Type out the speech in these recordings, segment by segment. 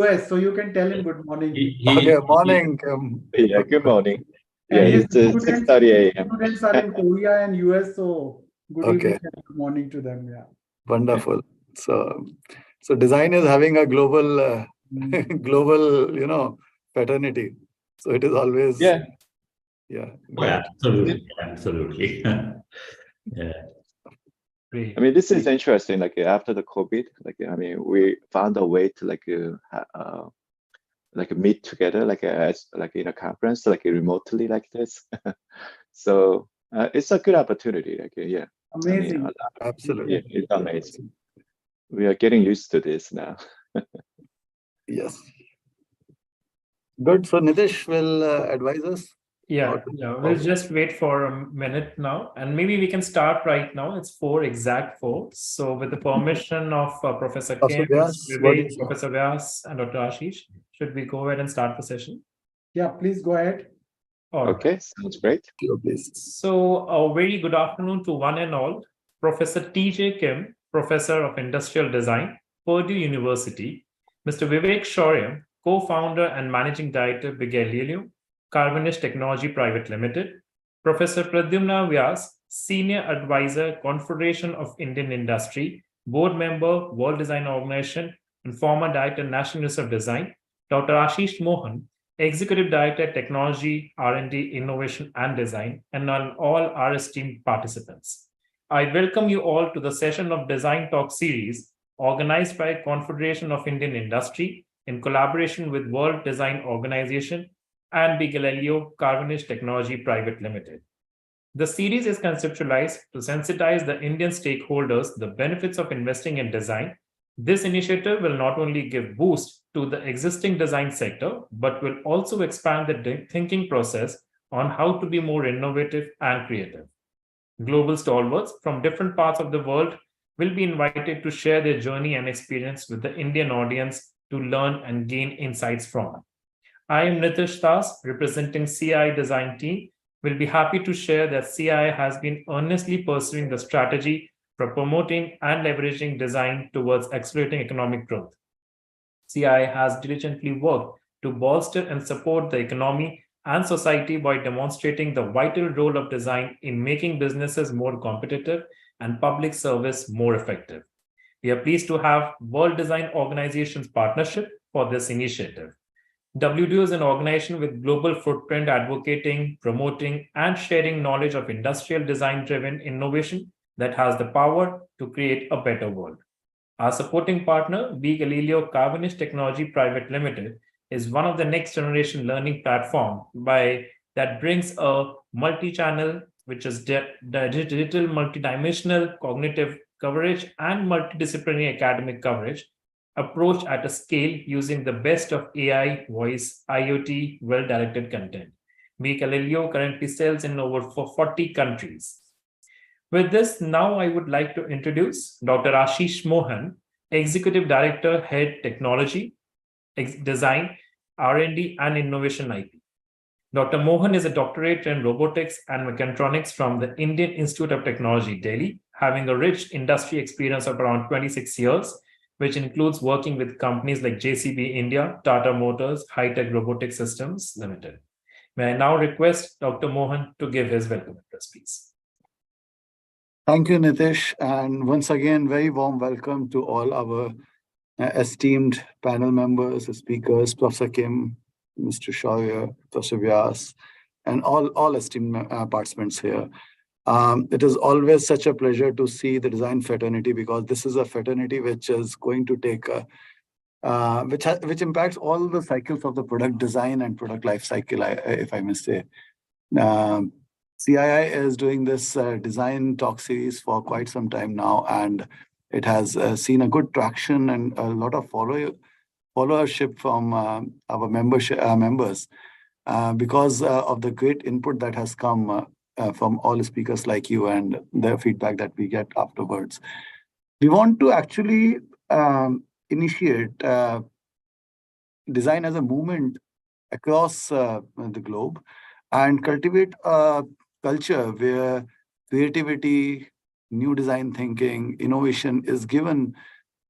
US, so you can tell him good morning. Okay, morning. Yeah, good morning. Yeah, And his it's 6:30 a.m. students are in Korea and US, so good evening Okay. and good morning to them. Yeah. Wonderful. So design is having a global, global, fraternity. So it is always, Yeah. yeah. Oh, absolutely, absolutely. Yeah. I mean, this is interesting. Like after the COVID, I mean, we found a way to meet together, as in a conference, remotely like this. So it's a good opportunity. Yeah. Amazing. I mean, Absolutely. yeah, it's amazing. We are getting used to this now. Yes. Good. So Nitish will advise us. Yeah, we'll just wait for a minute now, and maybe we can start right now. It's exact 4. So with the permission of Professor Kim, Vivek, Professor Vyas, and Dr. Ashish, should we go ahead and start the session? Yeah, please go ahead. Okay, sounds great. So a very good afternoon to one and all. Professor T.J. Kim, Professor of Industrial Design, Purdue University. Mr. Vivek Shaurya, Co-founder and Managing Director, Begalileo, Carveniche Technologies Private Limited. Professor Pradyumna Vyas, Senior Advisor, Confederation of Indian Industry, Board Member, World Design Organization, and former Director, National Institute of Design. Dr. Ashish Mohan, Executive Director, Technology, R&D, Innovation, and Design, and on all our esteemed participants. I welcome you all to the session of Design Talk series organized by Confederation of Indian Industry in collaboration with World Design Organization and Begalileo Carveniche Technologies Private Limited. The series is conceptualized to sensitize the Indian stakeholders the benefits of investing in design. This initiative will not only give boost to the existing design sector, but will also expand the thinking process on how to be more innovative and creative. Global stalwarts from different parts of the world will be invited to share their journey and experience with the Indian audience to learn and gain insights from. I am Nitish Das, representing CI Design Team. We'll be happy to share that CI has been earnestly pursuing the strategy for promoting and leveraging design towards accelerating economic growth. CI has diligently worked to bolster and support the economy and society by demonstrating the vital role of design in making businesses more competitive and public service more effective. We are pleased to have World Design Organization's partnership for this initiative. WDO is an organization with global footprint advocating, promoting, and sharing knowledge of industrial design-driven innovation that has the power to create a better world. Our supporting partner, Begalileo Carveniche Technologies Private Limited, is one of the next-generation learning platform that brings a multi-channel, which is digital, multidimensional cognitive coverage and multidisciplinary academic coverage, approach at a scale using the best of AI, voice, IoT, well-directed content. Begalileo currently sells in over 40 countries. With this, now I would like to introduce Dr. Ashish Mohan, Executive Director, Head Technology, Design, R&D, and Innovation IP. Dr. Mohan is a doctorate in robotics and mechatronics from the Indian Institute of Technology, Delhi, having a rich industry experience of around 26 years, which includes working with companies like JCB India, Tata Motors, High-Tech Robotic Systems Limited. May I now request Dr. Mohan to give his welcome address, please. Thank you, Nitish. And once again, very warm welcome to all our esteemed panel members, speakers, Professor Kim, Mr. Shaurya, Professor Vyas, and all esteemed participants here. It is always such a pleasure to see the design fraternity, because this is a fraternity which is going to take which impacts all the cycles of the product design and product life cycle, if I may say. CII is doing this design talk series for quite some time now, and it has seen a good traction and a lot of followership from our members because of the great input that has come from all speakers like you and the feedback that we get afterwards. We want to actually initiate design as a movement across the globe and cultivate a culture where creativity, new design thinking, innovation is given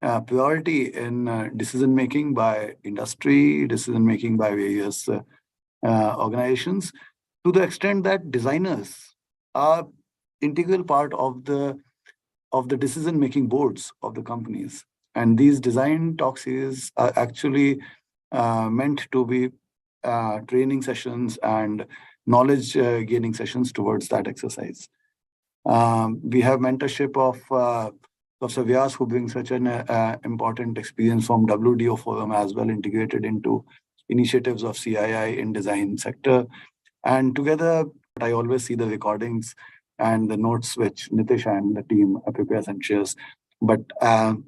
priority in decision-making by industry, decision-making by various organizations, to the extent that designers are integral part of the decision-making boards of the companies. And these design talk series are actually meant to be training sessions and knowledge gaining sessions towards that exercise. We have mentorship of Prof. Vyas, who brings such an important experience from WDO Forum as well, integrated into initiatives of CII in design sector. And together, I always see the recordings and the notes which Nitish and the team prepares and shares. But and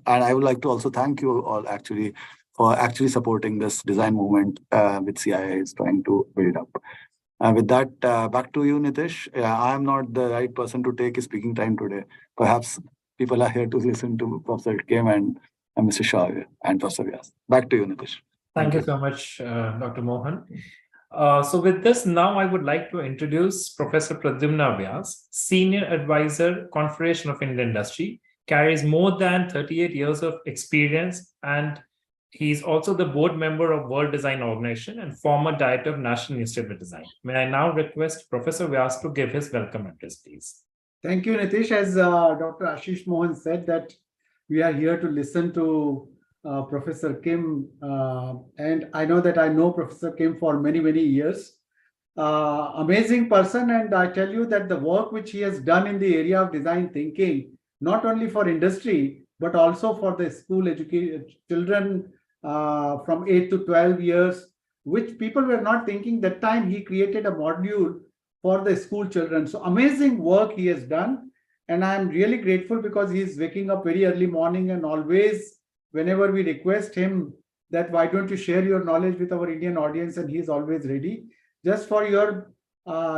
I would like to also thank you all actually for actually supporting this design movement which CII is trying to build up. With that, back to you, Nitish. I am not the right person to take a speaking time today. Perhaps people are here to listen to Professor Kim and Mr. Shaurya and Professor Vyas. Back to you, Nitish. Thank you so much, Dr. Mohan. So with this, now I would like to introduce Professor Pradyumna Vyas, Senior Advisor, Confederation of Indian Industry, carries more than 38 years of experience, and he's also the board member of World Design Organization and former director of National Institute of Design. May I now request Professor Vyas to give his welcome address, please. Thank you, Nitish. As Dr. Ashish Mohan said, that we are here to listen to Professor Kim, and I know that I know Professor Kim for many, many years. Amazing person, and I tell you that the work which he has done in the area of design thinking, not only for industry, but also for the school educated children from 8 to 12 years, which people were not thinking that time. He created a module for the school children. So amazing work he has done. And I'm really grateful because he's waking up very early morning, and always, whenever we request him that why don't you share your knowledge with our Indian audience, and he's always ready. Just for your,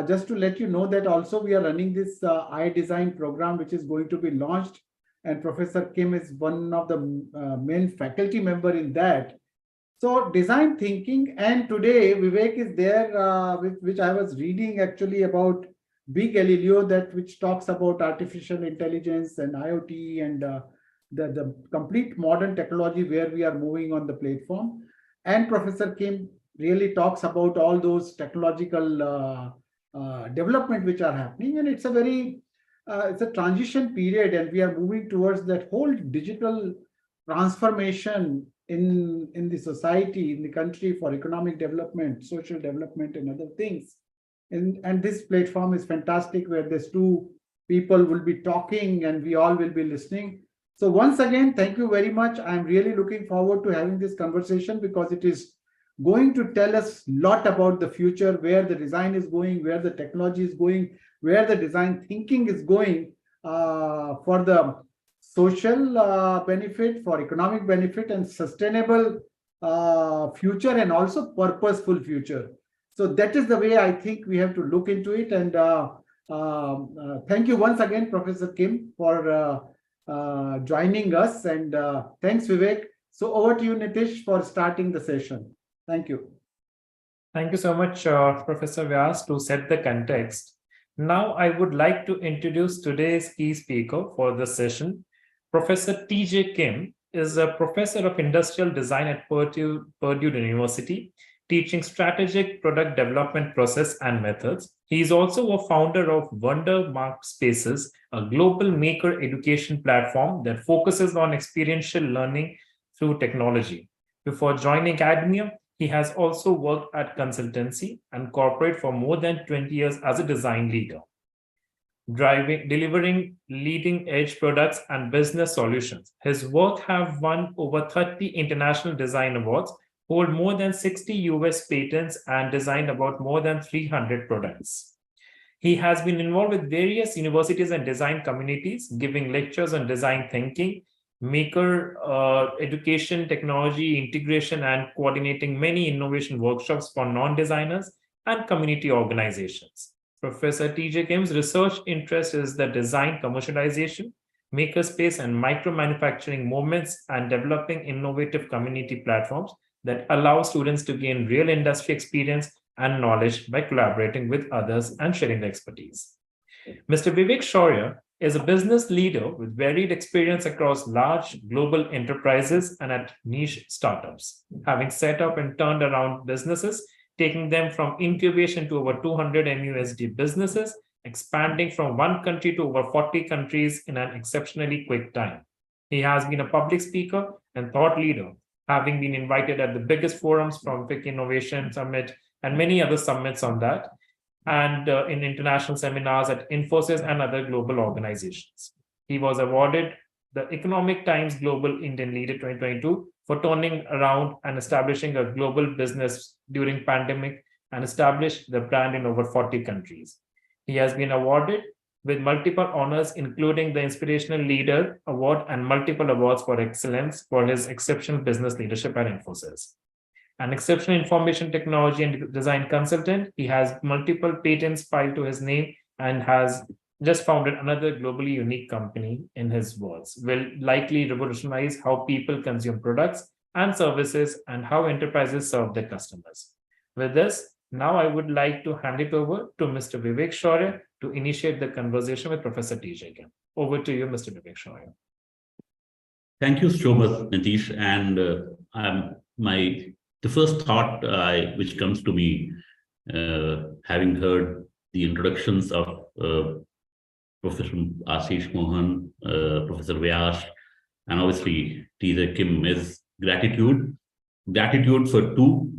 just to let you know that also we are running this iDesign program, which is going to be launched. And Professor Kim is one of the main faculty member in that. So design thinking, and today Vivek is there, which I was reading actually about Begalileo, that which talks about artificial intelligence and IoT and the complete modern technology where we are moving on the platform. And Professor Kim really talks about all those technological development which are happening, and it's a very it's a transition period, and we are moving towards that whole digital transformation in the society, in the country, for economic development, social development, and other things. And this platform is fantastic, where there's two people will be talking and we all will be listening. So once again, thank you very much. I'm really looking forward to having this conversation, because it is going to tell us a lot about the future, where the design is going, where the technology is going, where the design thinking is going for the social benefit, for economic benefit, and sustainable future, and also purposeful future. So that is the way I think we have to look into it. And thank you once again, Professor Kim, for joining us. And thanks, Vivek. So over to you, Nitish, for starting the session. Thank you. Thank you so much, Professor Vyas, to set the context. Now, I would like to introduce today's key speaker for the session. Professor T.J. Kim is a professor of industrial design at Purdue University, teaching strategic product development process and methods. He is also a founder of Wonder Mark Spaces, a global maker education platform that focuses on experiential learning through technology. Before joining academia, he has also worked at consultancy and corporate for more than 20 years as a design leader, delivering leading-edge products and business solutions. His work have won over 30 international design awards, hold more than 60 US patents, and designed about more than 300 products. He has been involved with various universities and design communities, giving lectures on design thinking, maker education, technology integration, and coordinating many innovation workshops for non-designers and community organizations. Professor T.J. Kim's research interest is the design commercialization, makerspace, and micro-manufacturing movements, and developing innovative community platforms that allow students to gain real industry experience and knowledge by collaborating with others and sharing the expertise. Mr. Vivek Shaurya is a business leader with varied experience across large global enterprises and at niche startups, having set up and turned around businesses, taking them from incubation to over 200 MUSD businesses, expanding from one country to over 40 countries in an exceptionally quick time. He has been a public speaker and thought leader, having been invited at the biggest forums from FIC Innovation Summit and many other summits on that, and in international seminars at Infosys and other global organizations. He was awarded the Economic Times Global Indian Leader 2022 for turning around and establishing a global business during pandemic and established the brand in over 40 countries. He has been awarded with multiple honors, including the Inspirational Leader Award and multiple awards for excellence for his exceptional business leadership at Infosys. An exceptional information technology and design consultant, he has multiple patents filed to his name and has just founded another globally unique company, in his words, will likely revolutionize how people consume products and services and how enterprises serve their customers. With this, now I would like to hand it over to Mr. Vivek Shaurya to initiate the conversation with Professor T.J. Kim. Over to you, Mr. Vivek Shaurya. Thank you so much, Nitish. And the first thought which comes to me, having heard the introductions of Professor Ashish Mohan, Professor Vyas, and obviously T.J. Kim, is gratitude. Gratitude for two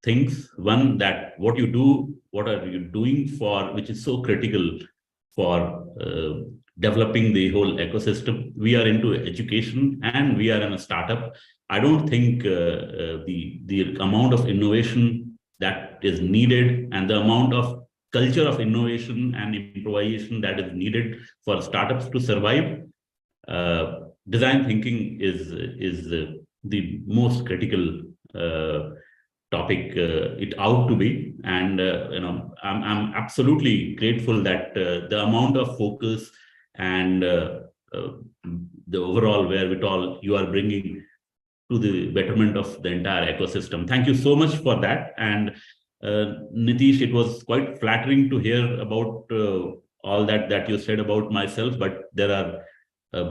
things. One, that what you do, what are you doing for, which is so critical for developing the whole ecosystem. We are into education and we are in a startup. I don't think the amount of innovation that is needed and the amount of culture of innovation and improvisation that is needed for startups to survive, design thinking is the most critical topic it ought to be. And I'm absolutely grateful that the amount of focus and the overall wherewithal you are bringing to the betterment of the entire ecosystem. Thank you so much for that. And Nitish, it was quite flattering to hear about all that you said about myself, but there are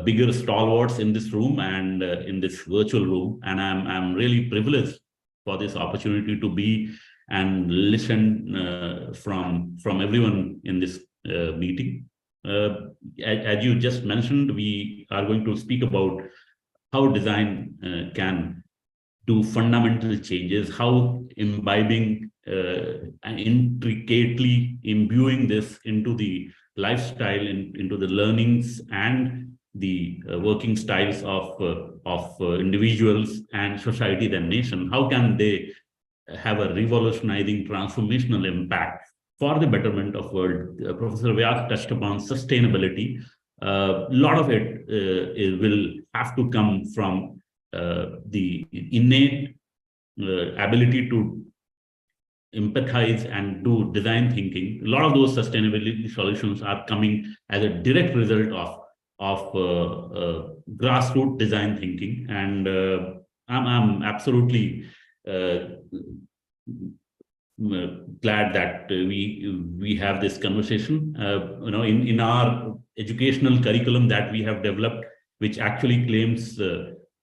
bigger stalwarts in this room and in this virtual room, and I'm really privileged for this opportunity to be and listen from everyone in this meeting. As you just mentioned, we are going to speak about how design can do fundamental changes, how imbibing and intricately imbuing this into the lifestyle, into the learnings and the working styles of individuals and society and nation. How can they have a revolutionizing transformational impact for the betterment of world? Professor Vyas touched upon sustainability. A lot of it will have to come from the innate ability to empathize and do design thinking. A lot of those sustainability solutions are coming as a direct result of grassroots design thinking, and I'm absolutely glad that we have this conversation. In our educational curriculum that we have developed, which actually claims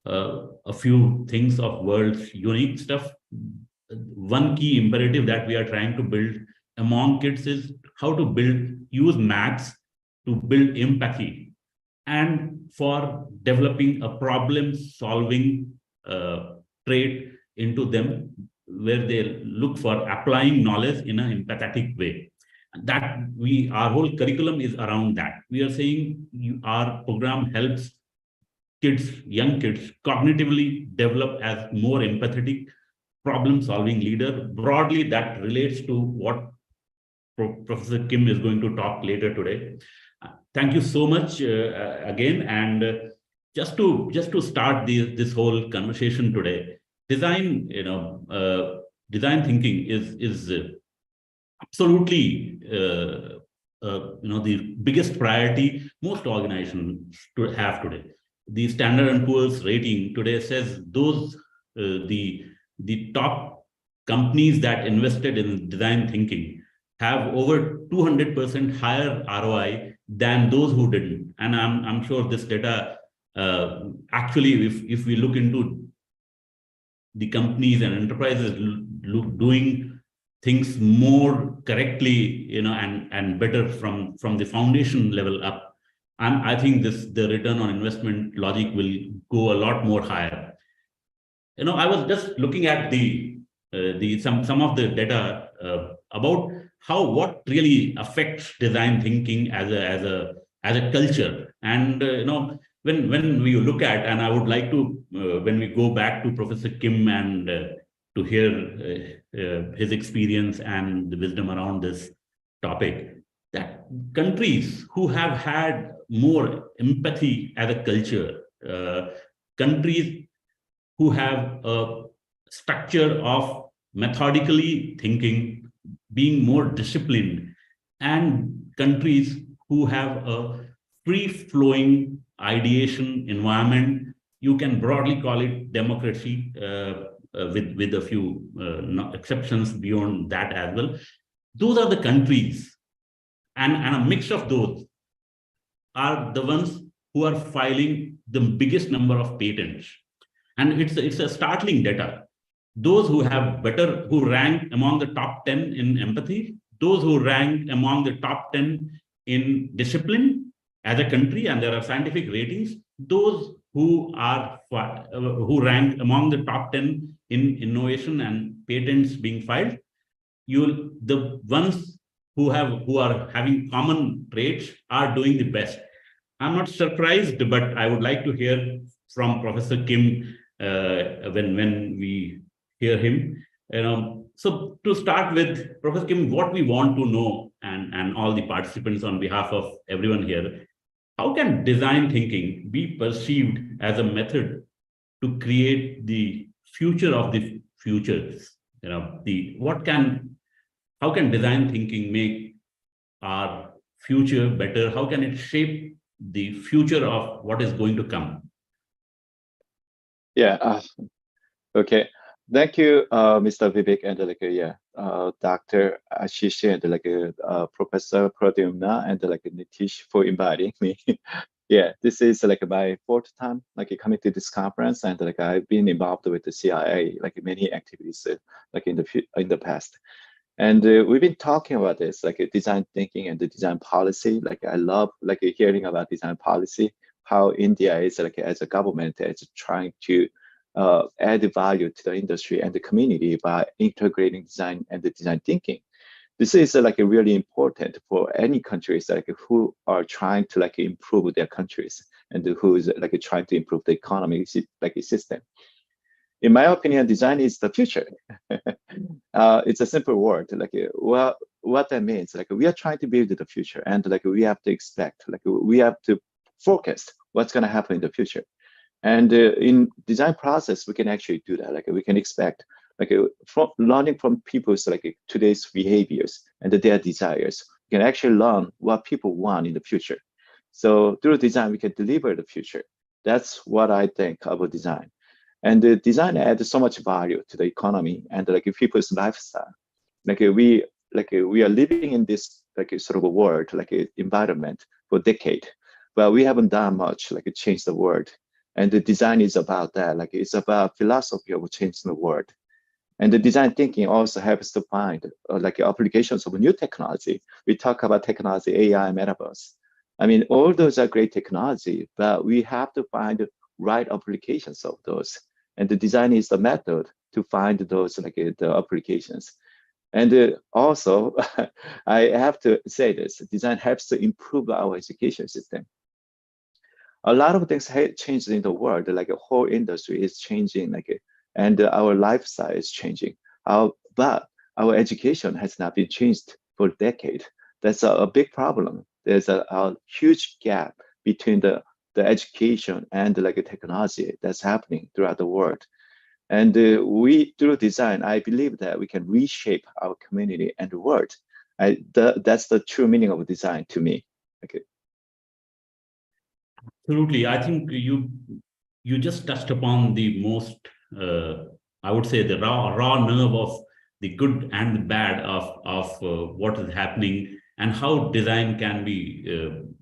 a few things of world's unique stuff. One key imperative that we are trying to build among kids is how to use maths to build empathy, and for developing a problem-solving trait into them, where they look for applying knowledge in an empathetic way. That our whole curriculum is around that. We are saying our program helps young kids, cognitively develop as more empathetic, problem-solving leader. Broadly, that relates to what Professor Kim is going to talk later today. Thank you so much again. And just to start this whole conversation today, design design thinking is absolutely the biggest priority most organizations have today. The Standard & Poor's rating today says the top companies that invested in design thinking have over 200% higher ROI than those who didn't. And I'm sure this data, actually, if we look into the companies and enterprises doing things more correctly, and better from the foundation level up, I think the return on investment logic will go a lot more higher. I was just looking at some of the data about what really affects design thinking as a culture, and when we look at, and I would like to when we go back to Professor Kim and to hear his experience and the wisdom around this topic, that countries who have had more empathy as a culture, countries who have a structure of methodically thinking, being more disciplined, and countries who have a free-flowing ideation environment, you can broadly call it democracy, with a few exceptions beyond that as well. Those are the countries, and a mix of those are the ones who are filing the biggest number of patents. And it's a startling data. Those who rank among the top 10 in empathy, those who rank among the top 10 in discipline as a country, and there are scientific ratings, those who rank among the top 10 in innovation and patents being filed, the ones who are having common traits are doing the best. I'm not surprised, but I would like to hear from Professor Kim when we hear him. So to start with, Professor Kim, what we want to know, and all the participants on behalf of everyone here, how can design thinking be perceived as a method to create the future of the futures? How can design thinking make our future better? How can it shape the future of what is going to come? Yeah. Okay. Thank you, Mr. Vivek, and Dr. Ashish, and Professor Pradyumna, and Nitish for inviting me. Yeah, this is my fourth time coming to this conference, and I've been involved with the CIA many activities in the past. And we've been talking about this, design thinking and the design policy. I love hearing about design policy, how India is as a government is trying to add value to the industry and the community by integrating design and the design thinking. This is really important for any countries who are trying to improve their countries, and who is trying to improve the economy system. In my opinion, design is the future. It's a simple word. Well, what that means, we are trying to build the future, and we have to expect, we have to forecast what's going to happen in the future. And in design process, we can actually do that. We can expect, from learning from people's today's behaviors and their desires, we can actually learn what people want in the future. So through design, we can deliver the future. That's what I think about design. And the design adds so much value to the economy and people's lifestyle. We are living in this sort of a world, environment for a decade, but we haven't done much change the world. And the design is about that. It's about philosophy of changing the world. And the design thinking also helps to find applications of new technology. We talk about technology, AI, metaverse. I mean, all those are great technology, but we have to find the right applications of those. And the design is the method to find those the applications. And also, I have to say this, design helps to improve our education system. A lot of things have changed in the world, a whole industry is changing, and our lifestyle is changing. But our education has not been changed for a decade. That's a big problem. There's a huge gap between the education and technology that's happening throughout the world. And we, through design, I believe that we can reshape our community and the world. That's the true meaning of design to me. Okay. Absolutely. I think you just touched upon the most, I would say, the raw nerve of the good and the bad of what is happening and how design can be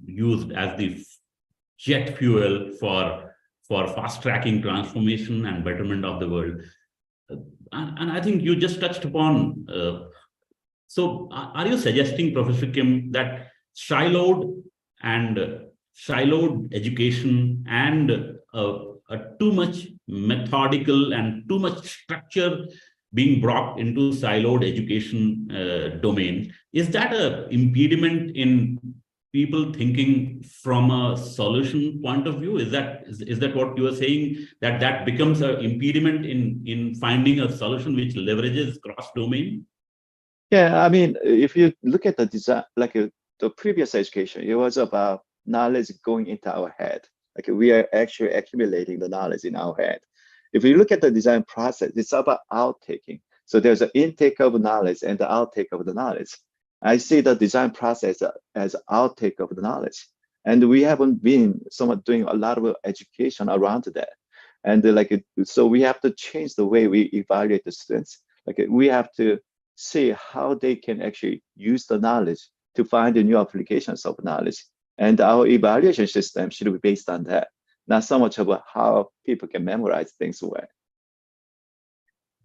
used as the jet fuel for fast tracking transformation and betterment of the world. And I think you just touched upon. So, are you suggesting, Professor Kim, that siloed education and a too much methodical and too much structure being brought into siloed education domain, is that an impediment in people thinking from a solution point of view? Is that what you are saying, that becomes an impediment in finding a solution which leverages cross domain? Yeah, I mean, if you look at the design, like the previous education, it was about knowledge going into our head. Like we are actually accumulating the knowledge in our head. If you look at the design process, it's about outtaking. So there's an intake of knowledge and the outtake of the knowledge. I see the design process as outtake of the knowledge. And we haven't been somewhat doing a lot of education around that. And so we have to change the way we evaluate the students. Like we have to see how they can actually use the knowledge to find the new applications of knowledge. And our evaluation system should be based on that, not so much about how people can memorize things well.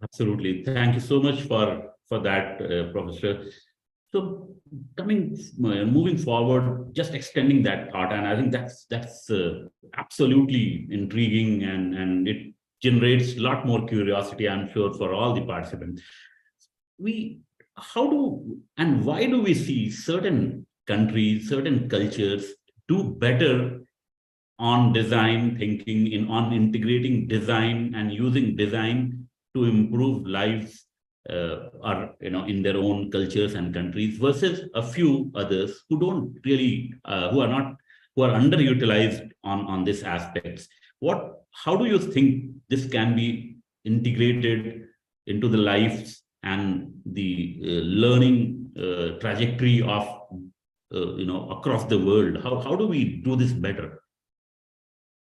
Absolutely. Thank you so much for that, Professor. So moving forward, just extending that thought, and I think that's absolutely intriguing, and it generates a lot more curiosity, I'm sure, for all the participants. How do and why do we see certain countries, certain cultures do better on design thinking, on integrating design and using design to improve lives in their own cultures and countries, versus a few others who don't really who are underutilized on this aspects? How do you think this can be integrated into the lives and the learning trajectory of across the world? How do we do this better?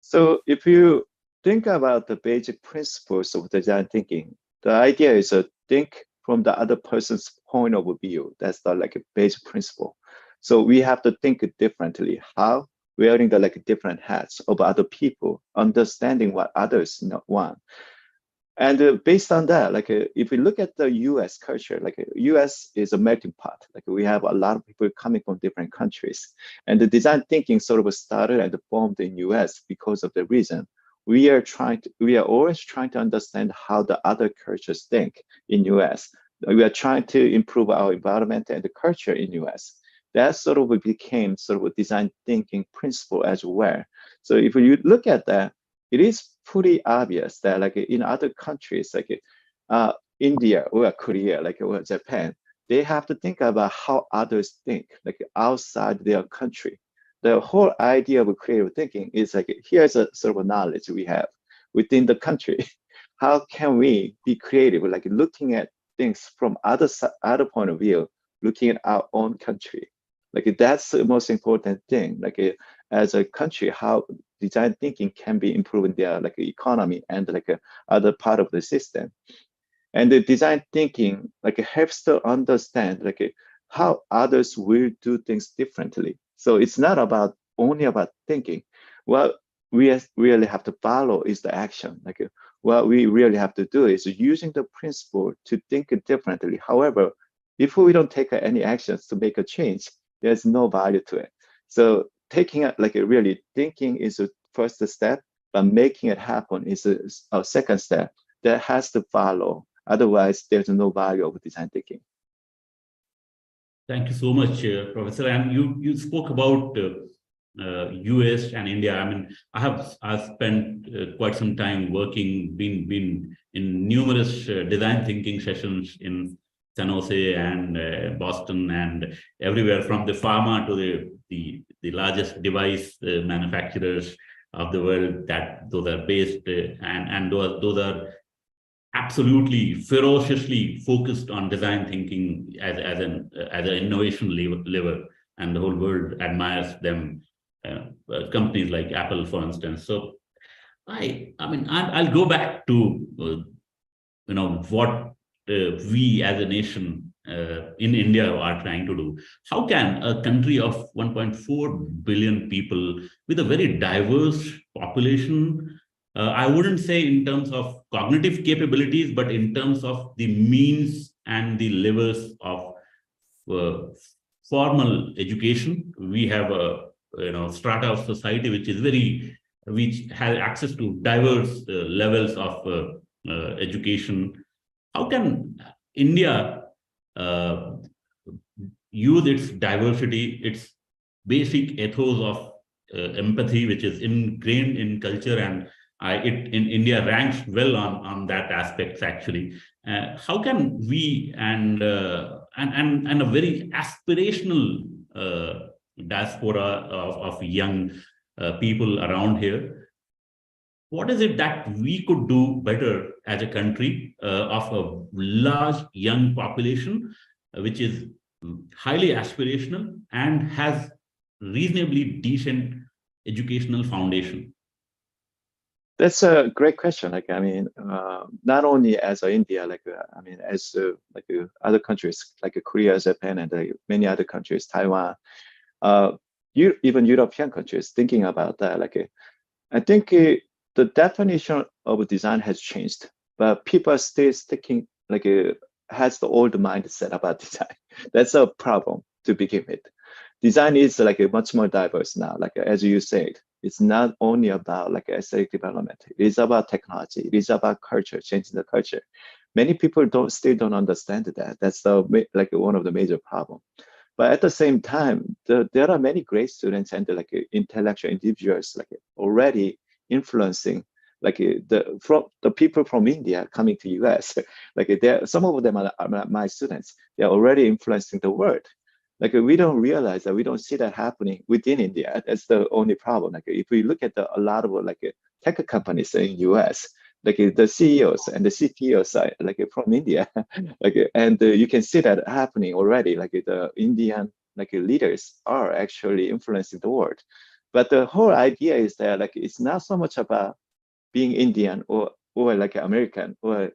So if you think about the basic principles of design thinking, the idea is to think from the other person's point of view. That's the a basic principle. So we have to think differently. How? Wearing the different hats of other people, understanding what others want. And based on that, if we look at the U.S. culture, U.S. is a melting pot. We have a lot of people coming from different countries, and the design thinking sort of started and formed in U.S. because of the reason we are always trying to understand how the other cultures think in U.S. We are trying to improve our environment and the culture in U.S. That sort of became sort of a design thinking principle as well. So if you look at that, it is pretty obvious that in other countries India or Korea or Japan, they have to think about how others think outside their country. The whole idea of creative thinking is here's a sort of knowledge we have within the country. How can we be creative, looking at things from other point of view, looking at our own country? That's the most important thing. As a country, how design thinking can be improving their economy and other part of the system. And the design thinking helps to understand how others will do things differently. So it's not only about thinking. What we really have to follow is the action. What we really have to do is using the principle to think differently. However, if we don't take any actions to make a change, there's no value to it. So taking it really thinking is the first step, but making it happen is a second step that has to follow. Otherwise, there's no value of design thinking. Thank you so much, Professor. And you spoke about US and India. I mean, I've spent quite some time working, been in numerous design thinking sessions in San Jose and Boston and everywhere, from the pharma to the largest device manufacturers of the world. Those are based and those are absolutely ferociously focused on design thinking as an innovation lever, and the whole world admires them. Companies like Apple, for instance. So I'll go back to what we as a nation in India are trying to do. How can a country of 1.4 billion people with a very diverse population, I wouldn't say in terms of cognitive capabilities, but in terms of the means and the levels of formal education, we have a strata of society which has access to diverse levels of education. How can India use its diversity, its basic ethos of empathy, which is ingrained in culture, and in India ranks well on that aspects actually. How can we and a very aspirational diaspora of young people around here, what is it that we could do better as a country of a large young population, which is highly aspirational and has reasonably decent educational foundation? That's a great question. Not only as India, as other countries like Korea, Japan, and many other countries, Taiwan, even European countries, thinking about that. I think the definition of design has changed, but people are still sticking has the old mindset about design. That's a problem to begin with. Design is much more diverse now. As you said, it's not only about aesthetic development. It is about technology. It is about culture, changing the culture. Many people still don't understand that. That's one of the major problems. But at the same time, there are many great students and intellectual individuals already influencing the people from India coming to US. Some of them are my students. They're already influencing the world. We don't realize that, we don't see that happening within India. That's the only problem. If we look at a lot of tech companies in US, the CEOs and the CTOs are from India, and you can see that happening already. The Indian leaders are actually influencing the world. But the whole idea is that it's not so much about being Indian or American or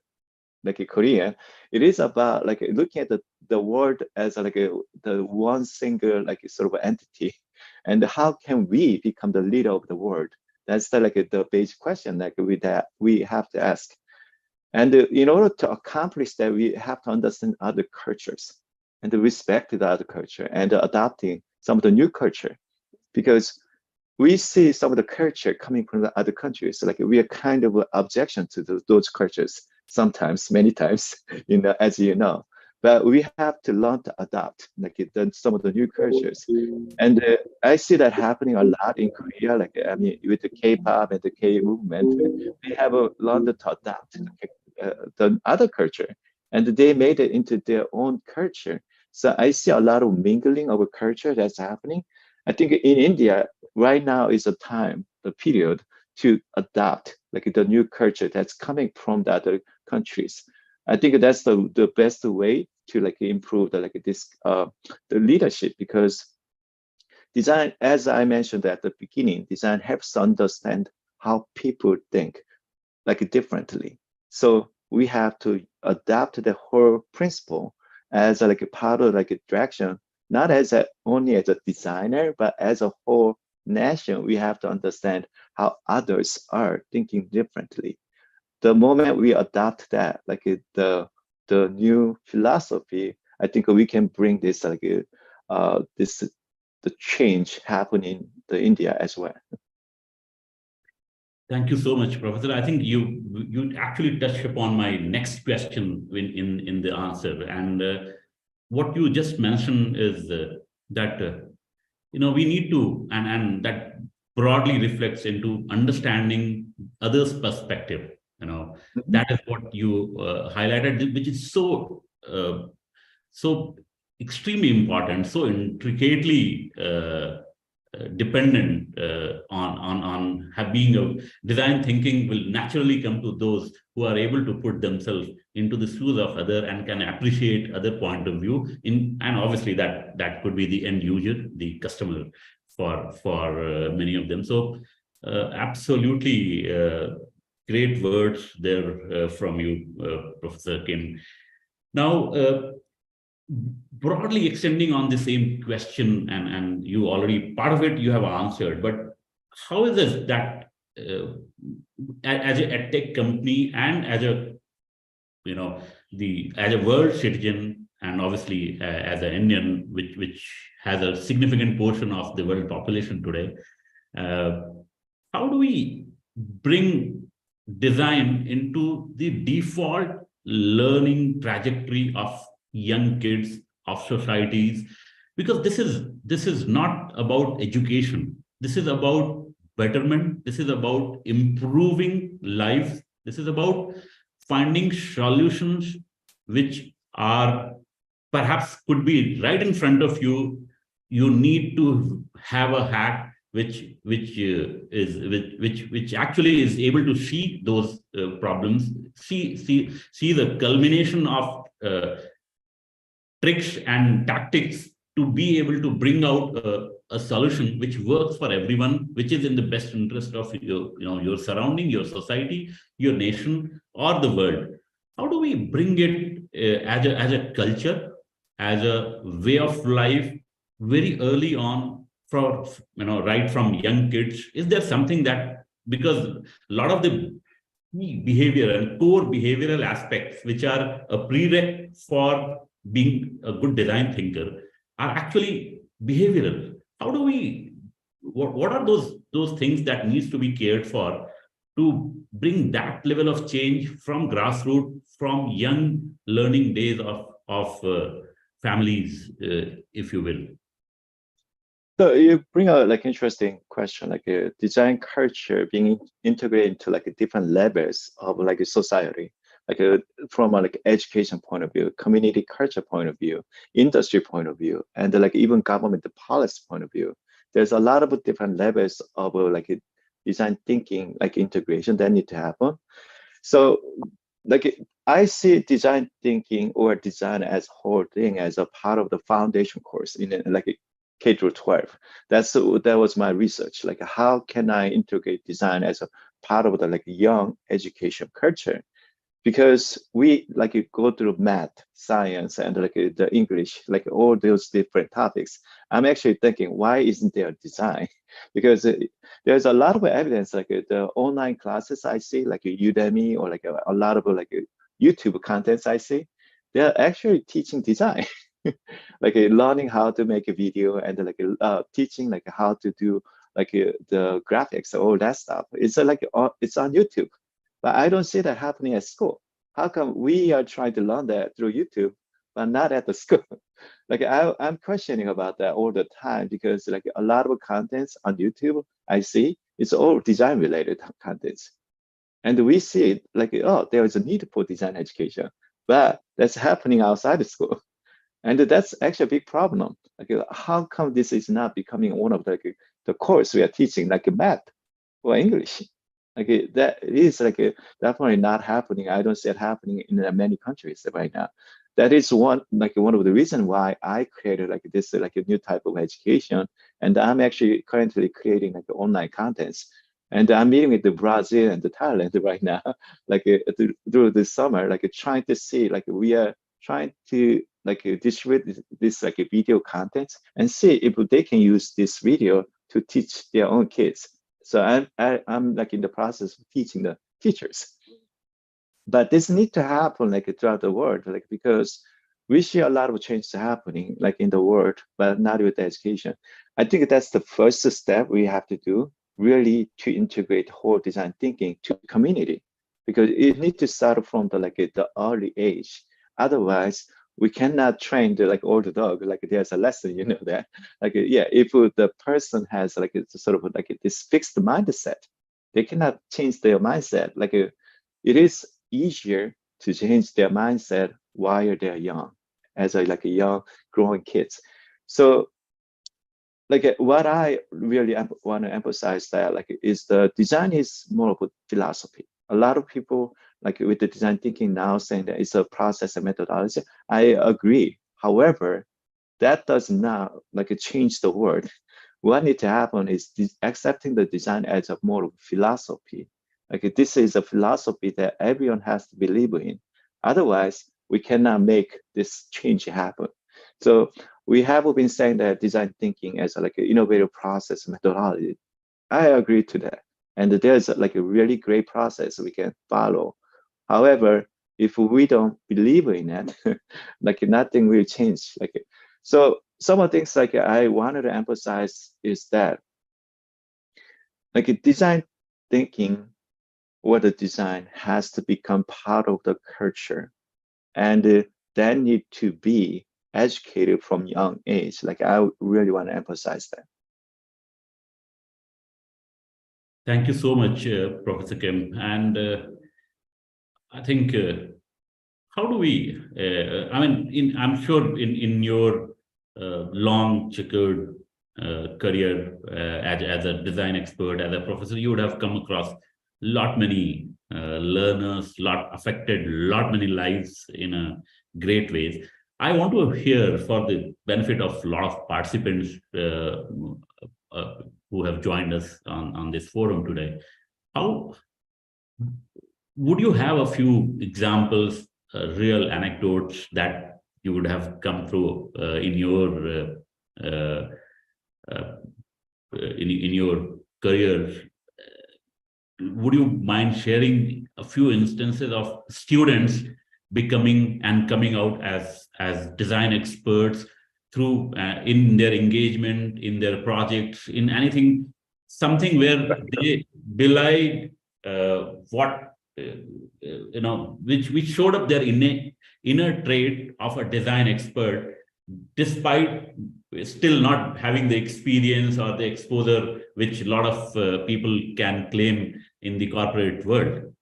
Korean. It is about looking at the world as the one single sort of entity, and how can we become the leader of the world? That's the basic question that we have to ask. And in order to accomplish that, we have to understand other cultures and to respect the other culture and adopting some of the new culture, because we see some of the culture coming from the other countries. We are kind of objection to those cultures sometimes, many times, as you know. But we have to learn to adopt some of the new cultures. And I see that happening a lot in Korea. With the K-pop and the K movement, they have learned to adopt the other culture, and they made it into their own culture. So I see a lot of mingling of a culture that's happening. I think in India right now is the period to adopt the new culture that's coming from the other countries. I think that's the best way to improve the leadership, because design, as I mentioned at the beginning, design helps to understand how people think differently. So we have to adapt the whole principle as a part of direction, not as only as a designer, but as a whole nation. We have to understand how others are thinking differently. The moment we adopt that, the new philosophy, I think we can bring this the change happening in India as well. Thank you so much, Professor. I think you actually touched upon my next question in the answer, and what you just mentioned is that we need to, and that broadly reflects into understanding others' perspective. That is what you highlighted, which is so extremely important, so intricately dependent on being a design thinking will naturally come to those who are able to put themselves into the shoes of other and can appreciate other point of view, and obviously that could be the end user, the customer for many of them. So absolutely great words there from you, Professor Kim. Now broadly extending on the same question, and you already, part of it you have answered, but how is it that as a tech company and as a, as a world citizen, and obviously as an Indian, which has a significant portion of the world population today, how do we bring design into the default learning trajectory of young kids, of societies? Because this is not about education. This is about betterment. This is about improving lives. This is about finding solutions which are perhaps could be right in front of you. You need to have a hack which actually is able to see those problems, see the culmination of tricks and tactics to be able to bring out a solution which works for everyone, which is in the best interest of your surrounding, your society, your nation, or the world. How do we bring it as a culture, as a way of life, very early on, for right from young kids? Is there something that, because a lot of the behavior and core behavioral aspects which are a prereq for being a good design thinker are actually behavioral? How do we, what are those things that needs to be cared for to bring that level of change from grassroots, from young learning days of families, if you will? So you bring a interesting question, like a design culture being integrated into different levels of a society, from a education point of view, community culture point of view, industry point of view, and even government policy point of view. There's a lot of different levels of design thinking, integration that need to happen. So I see design thinking or design as whole thing as a part of the foundation course in K through 12. That was my research. How can I integrate design as a part of the young education culture? Because we go through math, science, and the English, all those different topics. I'm actually thinking, why isn't there design? Because there's a lot of evidence, the online classes I see, Udemy, or a lot of YouTube contents I see, they're actually teaching design. Learning how to make a video, and teaching how to do the graphics, all that stuff. It's it's on YouTube, but I don't see that happening at school. How come we are trying to learn that through YouTube, but not at the school? I'm questioning about that all the time, because a lot of contents on YouTube I see, it's all design related contents, and we see it oh, there is a need for design education, but that's happening outside the school. And that's actually a big problem. How come this is not becoming one of the course we are teaching, math or English? That is definitely not happening. I don't see it happening in many countries right now. That is one of the reasons why I created this a new type of education, and I'm actually currently creating online contents. And I'm meeting with Brazil and Thailand right now, through this summer, trying to see we are trying to distribute this video content and see if they can use this video to teach their own kids. So I'm in the process of teaching the teachers. But this needs to happen throughout the world, because we see a lot of changes happening in the world, but not with education. I think that's the first step we have to do, really, to integrate whole design thinking to community, because it needs to start from the early age. Otherwise, we cannot train the older dog. There's a lesson, you know that. Yeah, if the person has sort of this fixed mindset, they cannot change their mindset. It is easier to change their mindset while they're young, as a young growing kids. So what I really want to emphasize that is the design is more of a philosophy. A lot of people with the design thinking now saying that it's a process and methodology. I agree. However, that does not change the world. What needs to happen is accepting the design as a more of philosophy. This is a philosophy that everyone has to believe in. Otherwise, we cannot make this change happen. So we have been saying that design thinking as like an innovative process methodology. I agree to that. And there's like a really great process we can follow. However, if we don't believe in it, like nothing will change. Like, so some of the things like I wanted to emphasize is that like design thinking or the design has to become part of the culture, and that need to be educated from young age. Like I really want to emphasize that. Thank you so much, Professor Kim. And I think, how do we, I mean, I'm sure in your long checkered career as a design expert, as a professor, you would have come across many learners, affected many lives in a great ways. I want to hear, for the benefit of a lot of participants who have joined us on this forum today, how would you have a few examples, real anecdotes that you would have come through in your career? Would you mind sharing a few instances of students becoming and coming out as design experts through in their engagement, in their projects, in anything, something where they belied what which showed up their inner trait of a design expert, despite still not having the experience or the exposure which a lot of people can claim in the corporate world?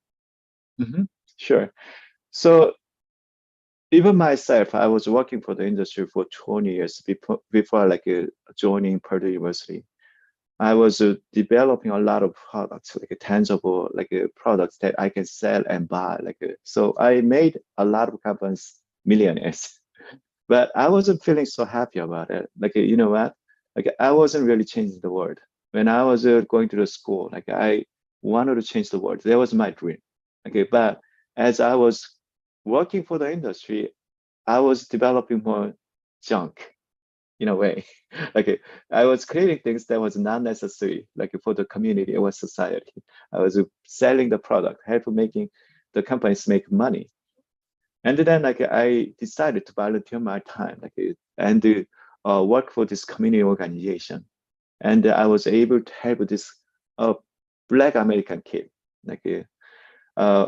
Mm-hmm. Sure. So even myself, I was working for the industry for 20 years before like joining Purdue University. I was developing a lot of products, like tangible, like products that I can sell and buy. So I made a lot of companies millionaires, but I wasn't feeling so happy about it. Like, you know what? Like, I wasn't really changing the world. When I was going to the school, like I wanted to change the world. That was my dream. Okay, but as I was working for the industry, I was developing more junk in a way. Like I was creating things that was not necessary, like for the community or society. I was selling the product, help making the companies make money. And then like I decided to volunteer my time, and work for this community organization. And I was able to help this Black American kid.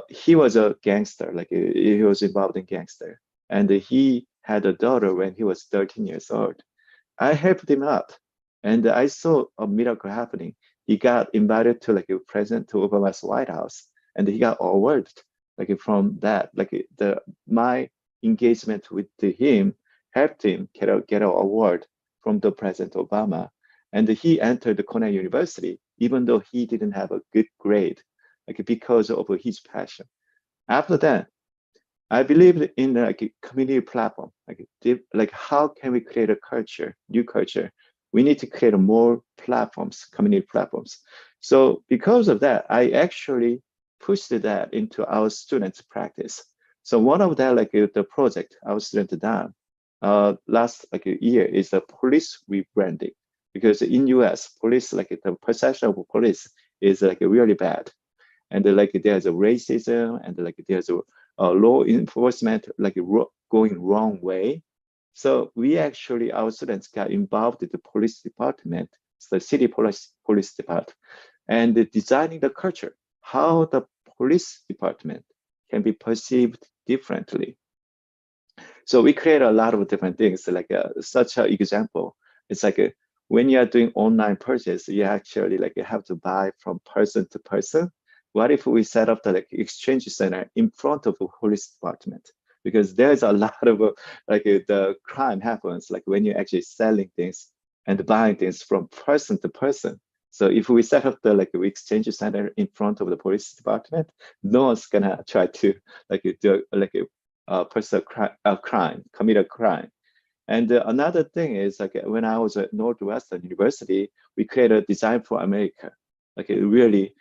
He was a gangster, he was involved in gangster. And he had a daughter when he was 13 years old. I helped him out, and I saw a miracle happening. He got invited to President Obama's White House, and he got awarded from that. My engagement with him helped him get an award from the President Obama, and he entered the Cornell University even though he didn't have a good grade, because of his passion. After that, I believe in a community platform. How can we create a culture, new culture? We need to create more platforms, community platforms. So because of that, I actually pushed that into our students' practice. So one of that, the project our students done last year is the police rebranding, because in US, police the perception of police is really bad, and there's a racism, and there's a law enforcement going wrong way. So we actually, our students got involved in the police department, the city police department, and designing the culture, how the police department can be perceived differently. So we create a lot of different things, such an example. It's when you are doing online purchase, you actually have to buy from person to person. What if we set up the exchange center in front of the police department? Because there's a lot of the crime happens when you're actually selling things and buying things from person to person. So if we set up the exchange center in front of the police department, no one's gonna try to do commit a crime. And another thing is when I was at Northwestern University, we created Design for America, really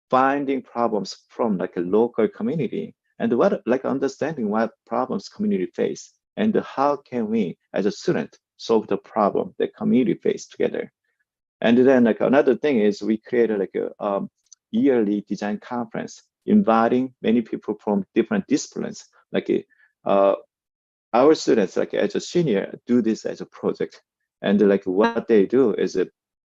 finding problems from a local community and understanding what problems community face and how can we, as a student, solve the problem that community face together. And then like another thing is we created like a yearly design conference, inviting many people from different disciplines. Like our students, like as a senior, do this as a project. And like what they do is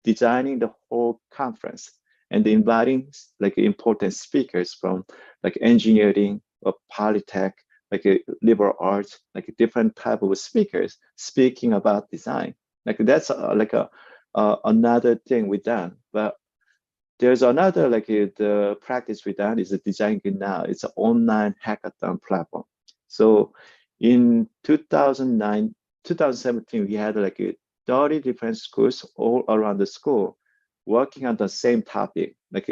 designing the whole conference and inviting like important speakers from like engineering or polytech, like liberal arts, like different type of speakers speaking about design. Like that's another thing we done. But there's another like the practice we done is the Design Good Now. It's an online hackathon platform. So in 2017, we had like 30 different schools all around the school working on the same topic, like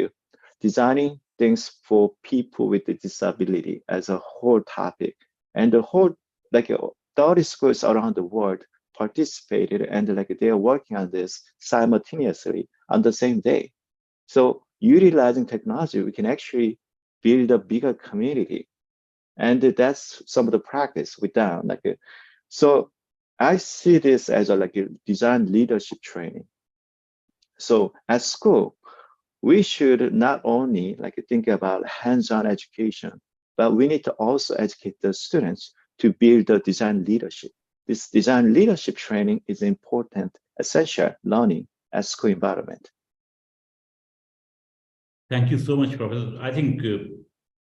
designing things for people with a disability as a whole topic. And the whole, like 30 schools around the world participated, and like they are working on this simultaneously on the same day. So utilizing technology, we can actually build a bigger community. And that's some of the practice we done. Like, so I see this as a like a design leadership training. So at school, we should not only like think about hands-on education, but we need to also educate the students to build the design leadership. This design leadership training is important, essential learning at school environment. Thank you so much, Professor. I think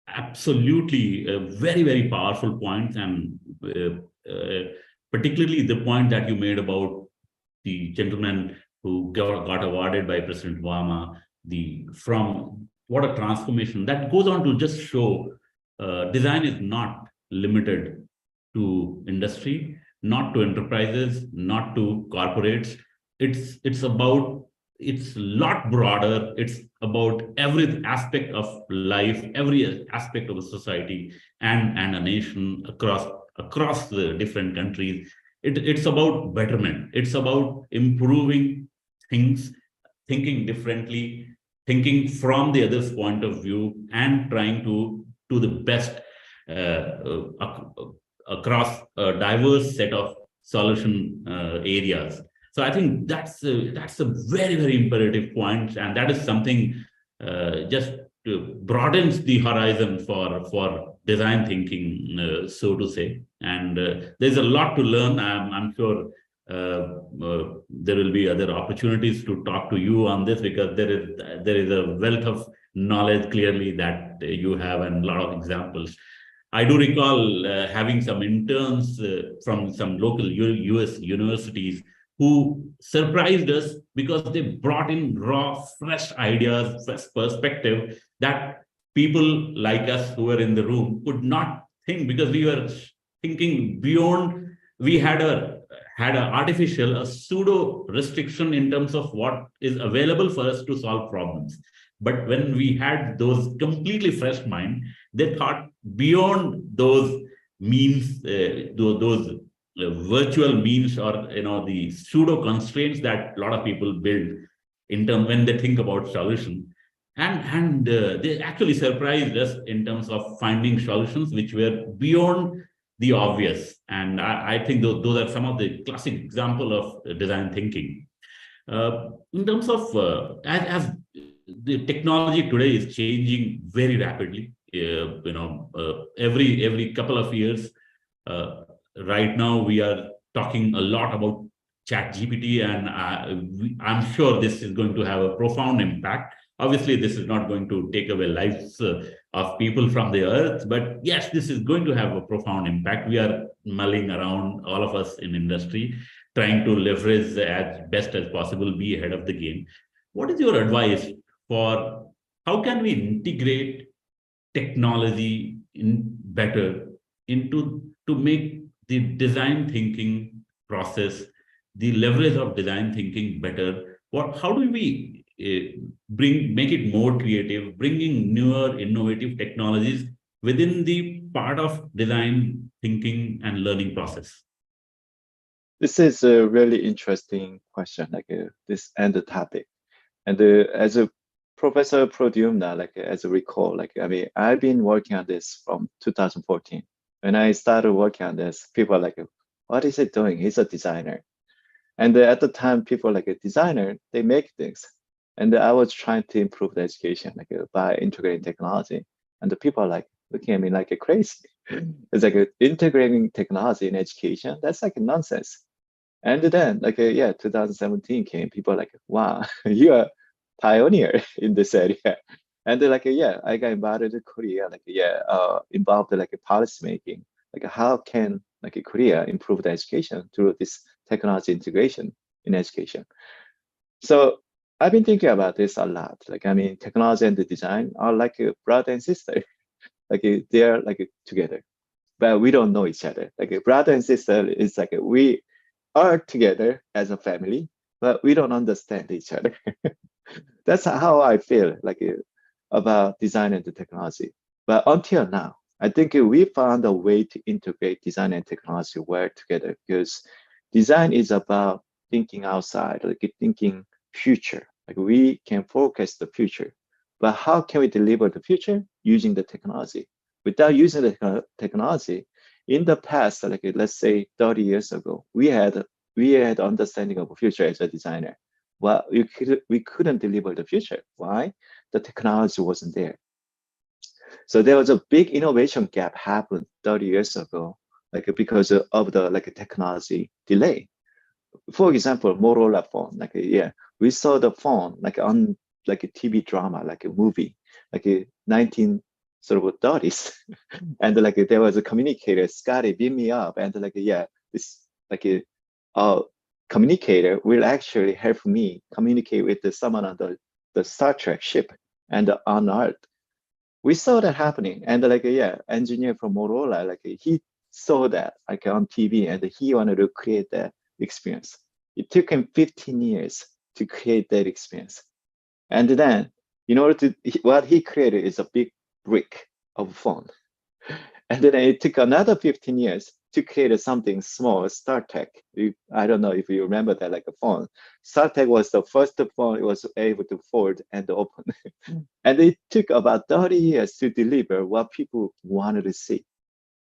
absolutely very, very powerful points, and particularly the point that you made about the gentleman who got awarded by President Obama, from what a transformation that goes on to just show design is not limited to industry, not to enterprises, not to corporates. It's about, it's a lot broader. It's about every aspect of life, every aspect of a society and a nation across the different countries. It's about betterment. It's about improving things, thinking differently, thinking from the other's point of view, and trying to do the best across a diverse set of solution areas. So I think that's a very, very imperative point, and that is something just broadens the horizon for design thinking, so to say. And there's a lot to learn. I'm sure there will be other opportunities to talk to you on this, because there is a wealth of knowledge clearly that you have, and a lot of examples. I do recall having some interns from some local US universities who surprised us because they brought in raw, fresh ideas, fresh perspective that people like us who were in the room could not think, because we were thinking beyond. We had a pseudo restriction in terms of what is available for us to solve problems. But when we had those completely fresh mind, they thought beyond those means, those virtual means, or the pseudo constraints that a lot of people build in terms when they think about solution, and they actually surprised us in terms of finding solutions which were beyond the obvious. And I think those are some of the classic example of design thinking. In terms of as the technology today is changing very rapidly, every couple of years. Right now, we are talking a lot about ChatGPT, and I'm sure this is going to have a profound impact. Obviously, this is not going to take away lives of people from the earth, but yes, this is going to have a profound impact. We are mulling around, all of us in industry, trying to leverage as best as possible, be ahead of the game. What is your advice for how can we integrate technology better to make the design thinking process, the leverage of design thinking better? How do we make it more creative, bringing newer innovative technologies within the part of design thinking and learning process? This is a really interesting question, like this and the topic. And as a Professor Produmna, like as a recall, like I mean, I've been working on this from 2014. When I started working on this, people are like, what is he doing? He's a designer. And at the time, people like a designer, they make things. And I was trying to improve the education by integrating technology. And the people are like looking at me like a crazy. It's like integrating technology in education. That's like nonsense. And then 2017 came. People are like, wow, you are pioneer in this area. And they're like, yeah, I got invited to Korea. Involved policy making. How can Korea improve the education through this technology integration in education? So I've been thinking about this a lot. Technology and the design are like a brother and sister. They're together, but we don't know each other. Like a brother and sister is we are together as a family, but we don't understand each other. That's how I feel about design and the technology. But until now, I think we found a way to integrate design and technology well together, because design is about thinking outside, thinking future. We can focus the future, but how can we deliver the future using the technology? Without using the technology, in the past, let's say 30 years ago, we had understanding of the future as a designer. Well, we couldn't deliver the future. Why? The technology wasn't there. So there was a big innovation gap happened 30 years ago, because of the technology delay. For example, Motorola phone, we saw the phone on a TV drama, a movie, 1930s, and there was a communicator, Scotty, beam me up, and this communicator will actually help me communicate with someone on the Star Trek ship and on Earth. We saw that happening, and engineer from Motorola, he saw that on TV, and he wanted to create that experience. It took him 15 years to create that experience. And then, in order to, what he created is a big brick of phone. And then it took another 15 years to create something small, StarTech. I don't know if you remember that, a phone. StarTech was the first phone it was able to fold and open. And it took about 30 years to deliver what people wanted to see.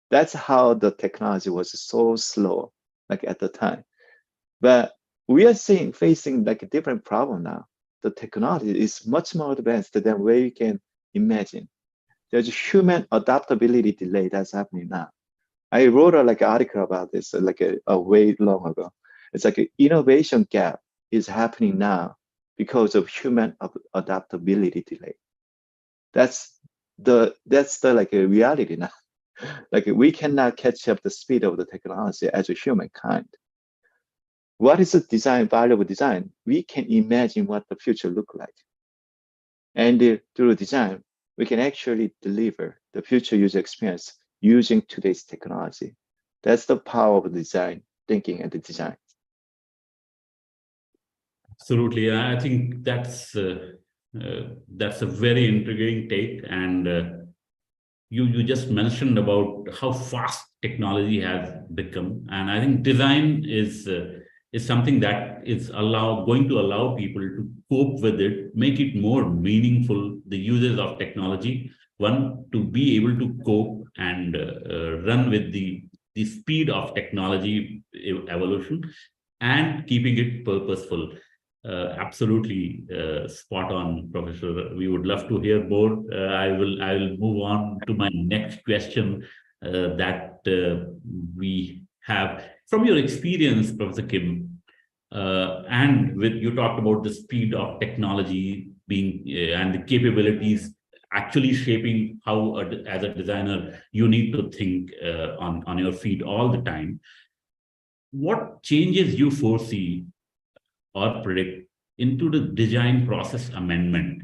That's how the technology was so slow, at the time. But we are facing a different problem now. The technology is much more advanced than we can imagine. There's a human adaptability delay that's happening now. I wrote an article about this a way long ago. It's an innovation gap is happening now because of human adaptability delay. That's the reality now. We cannot catch up the speed of the technology as a humankind. What is a design, valuable design? We can imagine what the future look like. And through design, we can actually deliver the future user experience using today's technology. That's the power of design thinking and the design. Absolutely, I think that's a very intriguing take, and you just mentioned about how fast technology has become, and I think design is something that is going to allow people to cope with it, make it more meaningful. The users of technology, one, to be able to cope and run with the speed of technology evolution and keeping it purposeful. Absolutely spot on, Professor. We would love to hear more. I will move on to my next question that we have. From your experience, Professor Kim, and with you talked about the speed of technology being and the capabilities actually shaping how, as a designer, you need to think on your feet all the time. What changes you foresee or predict into the design process amendment?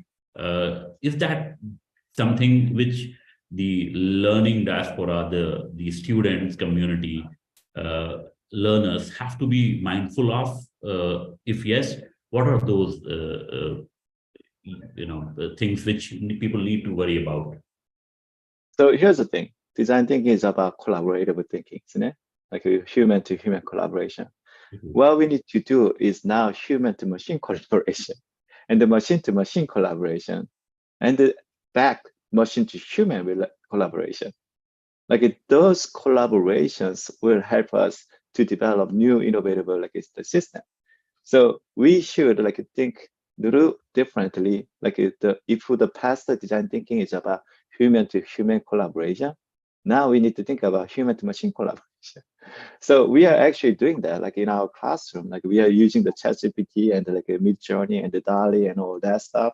Is that something which the learning diaspora, the students community, learners have to be mindful of? If yes, what are those things which people need to worry about? So here's the thing: design thinking is about collaborative thinking, isn't it? Like a human-to-human collaboration. What we need to do is now human-to-machine collaboration, and the machine-to-machine collaboration, and the back machine-to-human collaboration. those collaborations will help us to develop new innovative the system. So we should think a little differently. If the past design thinking is about human to human collaboration, now we need to think about human to machine collaboration. So we are actually doing that, in our classroom. We are using the ChatGPT and Midjourney and the DALL-E and all that stuff,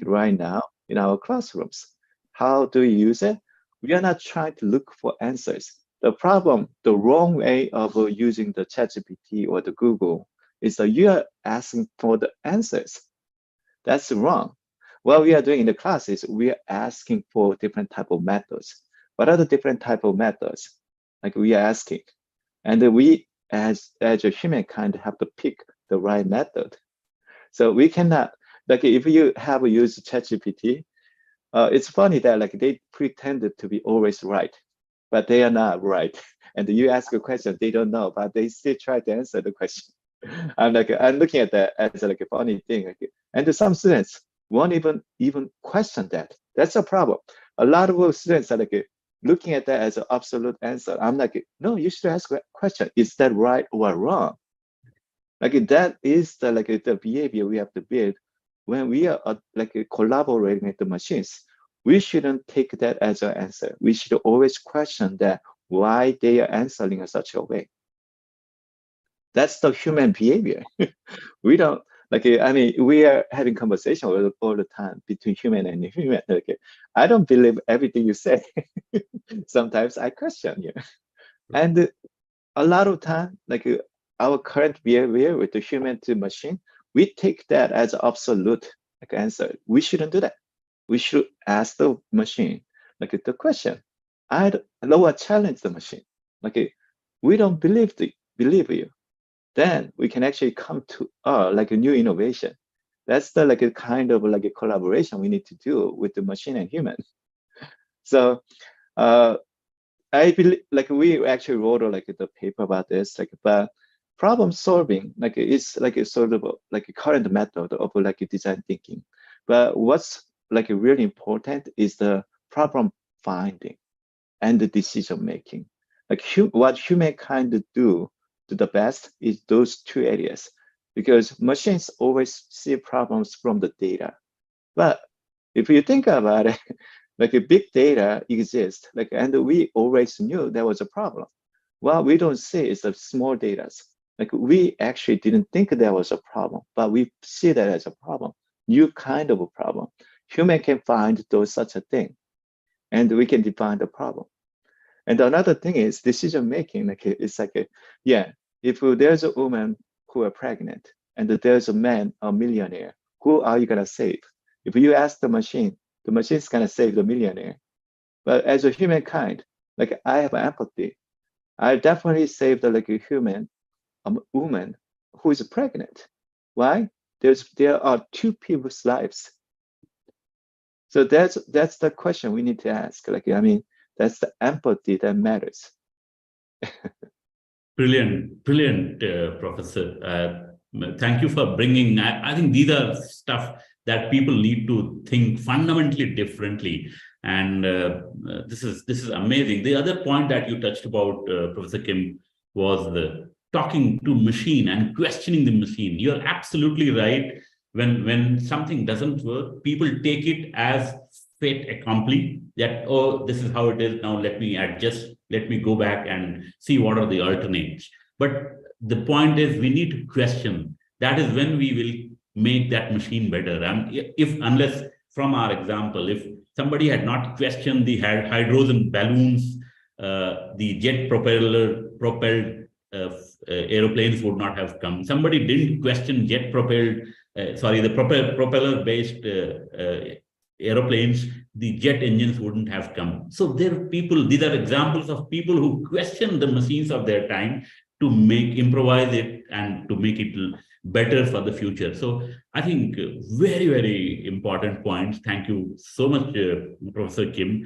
right now in our classrooms. How do we use it? We are not trying to look for answers. The problem, the wrong way of using the ChatGPT or the Google is that you are asking for the answers. That's wrong. What we are doing in the class is we are asking for different type of methods. What are the different type of methods? We are asking, and we as a humankind have to pick the right method. So we cannot, if you have used ChatGPT, it's funny that they pretended to be always right, but they are not right. And you ask a question they don't know, but they still try to answer the question. I'm looking at that as a funny thing. And some students won't even question that. That's a problem. A lot of students are looking at that as an absolute answer. I'm no, you should ask a question. Is that right or wrong? That is the behavior we have to build when we are collaborating with the machines. We shouldn't take that as an answer. We should always question that why they are answering in such a way. That's the human behavior. We don't we are having conversation all the time between human and human. I don't believe everything you say. Sometimes I question you. And a lot of time, our current behavior with the human to machine, we take that as an absolute answer. We shouldn't do that. We should ask the machine the question. I challenge the machine. We don't believe you. Then we can actually come to a new innovation. That's the kind of collaboration we need to do with the machine and human. So I believe we actually wrote the paper about this, but problem solving is sort of a current method of design thinking. But what's really important is the problem finding and the decision making. What humankind do the best is those two areas, because machines always see problems from the data. But if you think about it, big data exists, and we always knew there was a problem. What we don't see is the small data. We actually didn't think there was a problem, but we see that as a problem, new kind of a problem. Human can find such a thing, and we can define the problem. And another thing is decision making. It's if there's a woman who are pregnant and there's a man, a millionaire, who are you gonna save? If you ask the machine's gonna save the millionaire. But as a humankind, I have empathy. I definitely save the human, a woman who is pregnant. Why? There are two people's lives. So that's the question we need to ask. That's the empathy that matters. Brilliant, Professor. Thank you for bringing. I think these are stuff that people need to think fundamentally differently, and this is amazing. The other point that you touched about, Professor Kim, was the talking to machine and questioning the machine. You're absolutely right. When something doesn't work, people take it as fait accompli, that, oh, this is how it is, now let me adjust, let me go back and see what are the alternates. But the point is, we need to question. That is when we will make that machine better. And unless, from our example, if somebody had not questioned the hydrogen balloons, the jet propelled aeroplanes would not have come. Somebody didn't question the propeller-based aeroplanes, the jet engines wouldn't have come. So these are examples of people who question the machines of their time to improvise it and to make it better for the future. So I think very, very important points. Thank you so much, Professor Kim.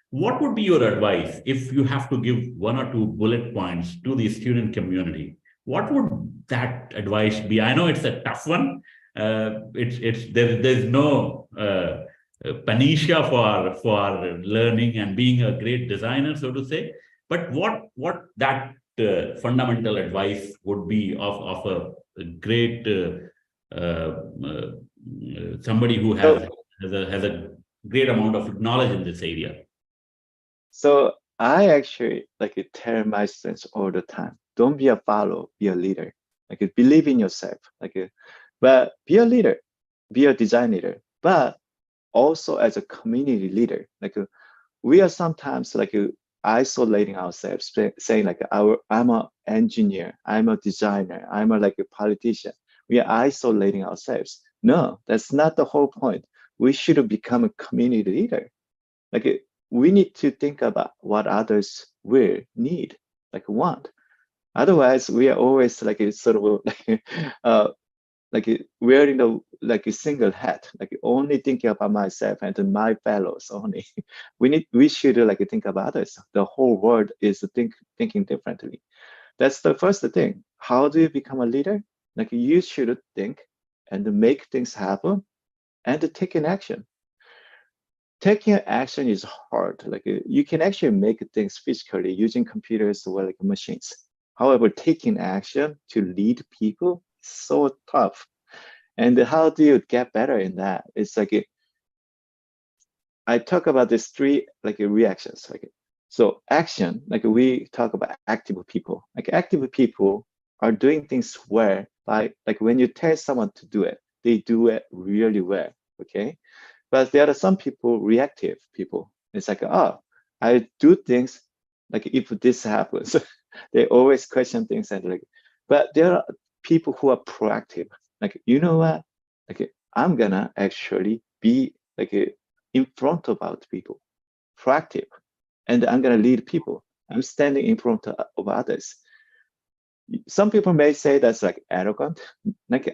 What would be your advice if you have to give one or two bullet points to the student community? What would that advice be? I know it's a tough one. There's no panacea for learning and being a great designer, so to say. But what that fundamental advice would be of a great somebody who has a great amount of knowledge in this area? So I actually tell my students all the time, don't be a follower, be a leader. Believe in yourself. But be a leader, be a design leader, but also as a community leader. We are sometimes isolating ourselves, saying I'm an engineer, I'm a designer, I'm a politician. We are isolating ourselves. No, that's not the whole point. We should become a community leader. We need to think about what others will need, want. Otherwise, we are always wearing a single hat, only thinking about myself and my fellows only. We should think about others. The whole world is thinking differently. That's the first thing. How do you become a leader? You should think and make things happen and take an action. Taking action is hard. You can actually make things physically using computers or machines. However, taking action to lead people is so tough. And how do you get better in that? It's I talk about these three reactions. So action, we talk about active people. Active people are doing things well by when you tell someone to do it, they do it really well. Okay. But there are some people, reactive people. It's oh, I do things if this happens. They always question things and but there are people who are proactive. You know what? I'm gonna actually be in front of other people, proactive, and I'm gonna lead people. I'm standing in front of others. Some people may say that's arrogant.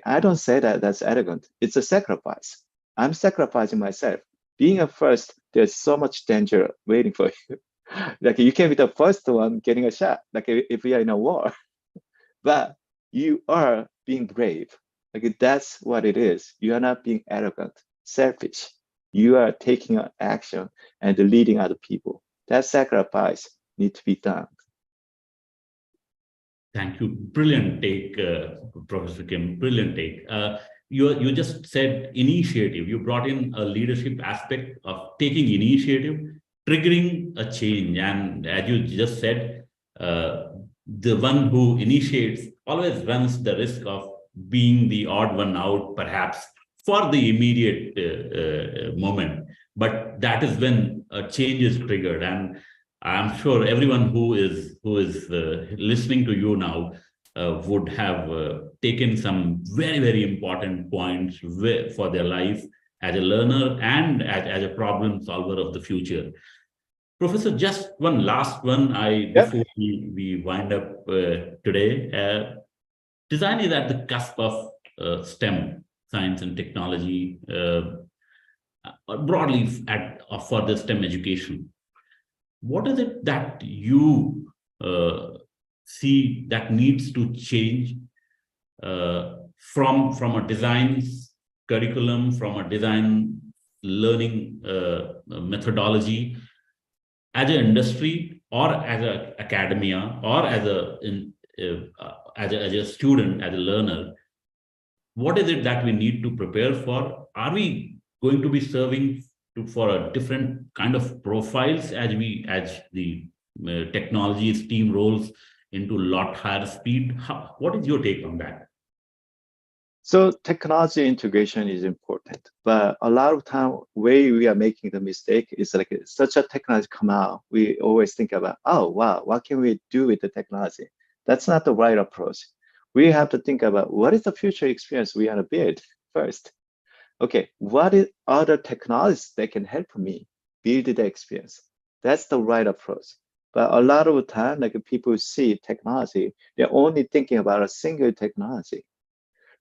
I don't say that that's arrogant. It's a sacrifice. I'm sacrificing myself. Being a first, there's so much danger waiting for you. You can be the first one getting a shot, if we are in a war. But you are being brave. That's what it is. You are not being arrogant, selfish. You are taking an action and leading other people. That sacrifice needs to be done. Thank you. Brilliant take, Professor Kim. Brilliant take. You just said initiative. You brought in a leadership aspect of taking initiative, triggering a change. And as you just said, the one who initiates always runs the risk of being the odd one out, perhaps for the immediate moment. But that is when a change is triggered. And I'm sure everyone who is listening to you now would have taken some very, very important points for their life as a learner and as a problem solver of the future. Professor, just one last one. Before we wind up today, design is at the cusp of STEM, science and technology, broadly for the STEM education. What is it that you see that needs to change from a design curriculum, from a design learning methodology, as an industry or as an academia or as a student, as a learner? What is it that we need to prepare for? Are we going to be serving for a different kind of profiles as the technology steam rolls into a lot higher speed? What is your take on that? So technology integration is important, but a lot of time way we are making the mistake is such a technology come out, we always think about, oh wow, what can we do with the technology? That's not the right approach. We have to think about what is the future experience we want to build first. Okay, what is other technologies that can help me build the experience? That's the right approach. But a lot of the time, people see technology, they're only thinking about a single technology.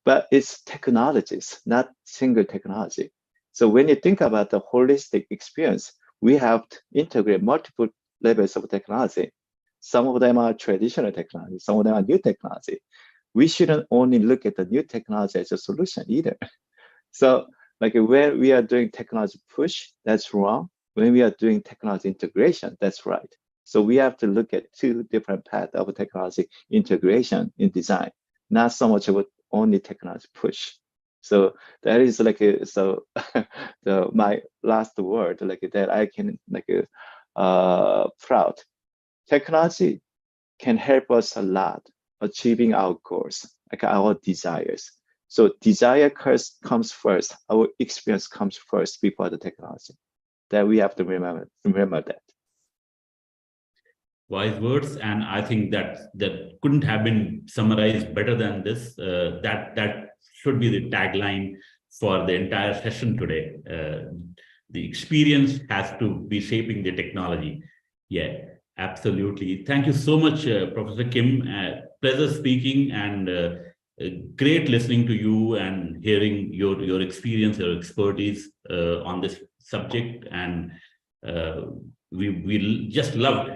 But it's technologies, not single technology. So when you think about the holistic experience, we have to integrate multiple levels of technology. Some of them are traditional technology, some of them are new technology. We shouldn't only look at the new technology as a solution either. So Like when we are doing technology push, that's wrong. When we are doing technology integration, that's right. So we have to look at two different paths of technology integration in design, not so much about only technology push. So that is like so my last word like that I can proud. Technology can help us a lot achieving our goals, like our desires. So desire comes first. Our experience comes first before the technology. That we have to remember that. Wise words, and I think that couldn't have been summarized better than this. That should be the tagline for the entire session today. The experience has to be shaping the technology. Yeah, absolutely. Thank you so much, Professor Kim. Pleasure speaking, and great listening to you and hearing your experience, your expertise on this subject. And we just loved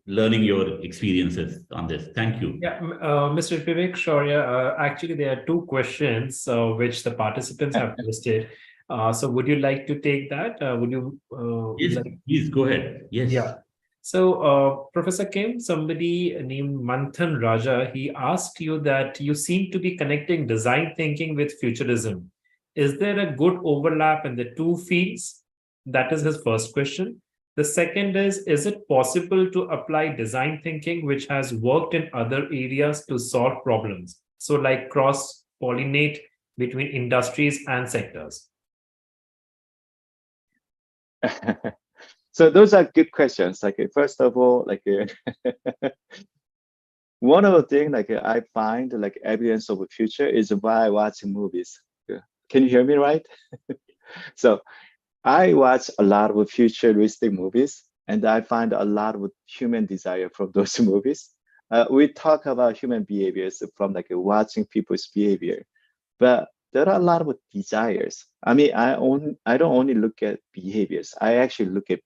learning your experiences on this. Thank you. Yeah, Mr. Vivek Shaurya, actually there are two questions which the participants have listed. So would you like to take that? Would you? Yes, please go ahead. Yes. Yeah. So, Professor Kim, somebody named Manthan Raja, he asked you that you seem to be connecting design thinking with futurism. Is there a good overlap in the two fields? That is his first question. The second is it possible to apply design thinking, which has worked in other areas to solve problems? So like cross-pollinate between industries and sectors. So those are good questions. Like first of all, like one of the things like I find like evidence of the future is by watching movies. Can you hear me right? So I watch a lot of futuristic movies, and I find a lot of human desire from those movies. We talk about human behaviors from like watching people's behavior, but there are a lot of desires. I mean, I don't only look at behaviors. I actually look at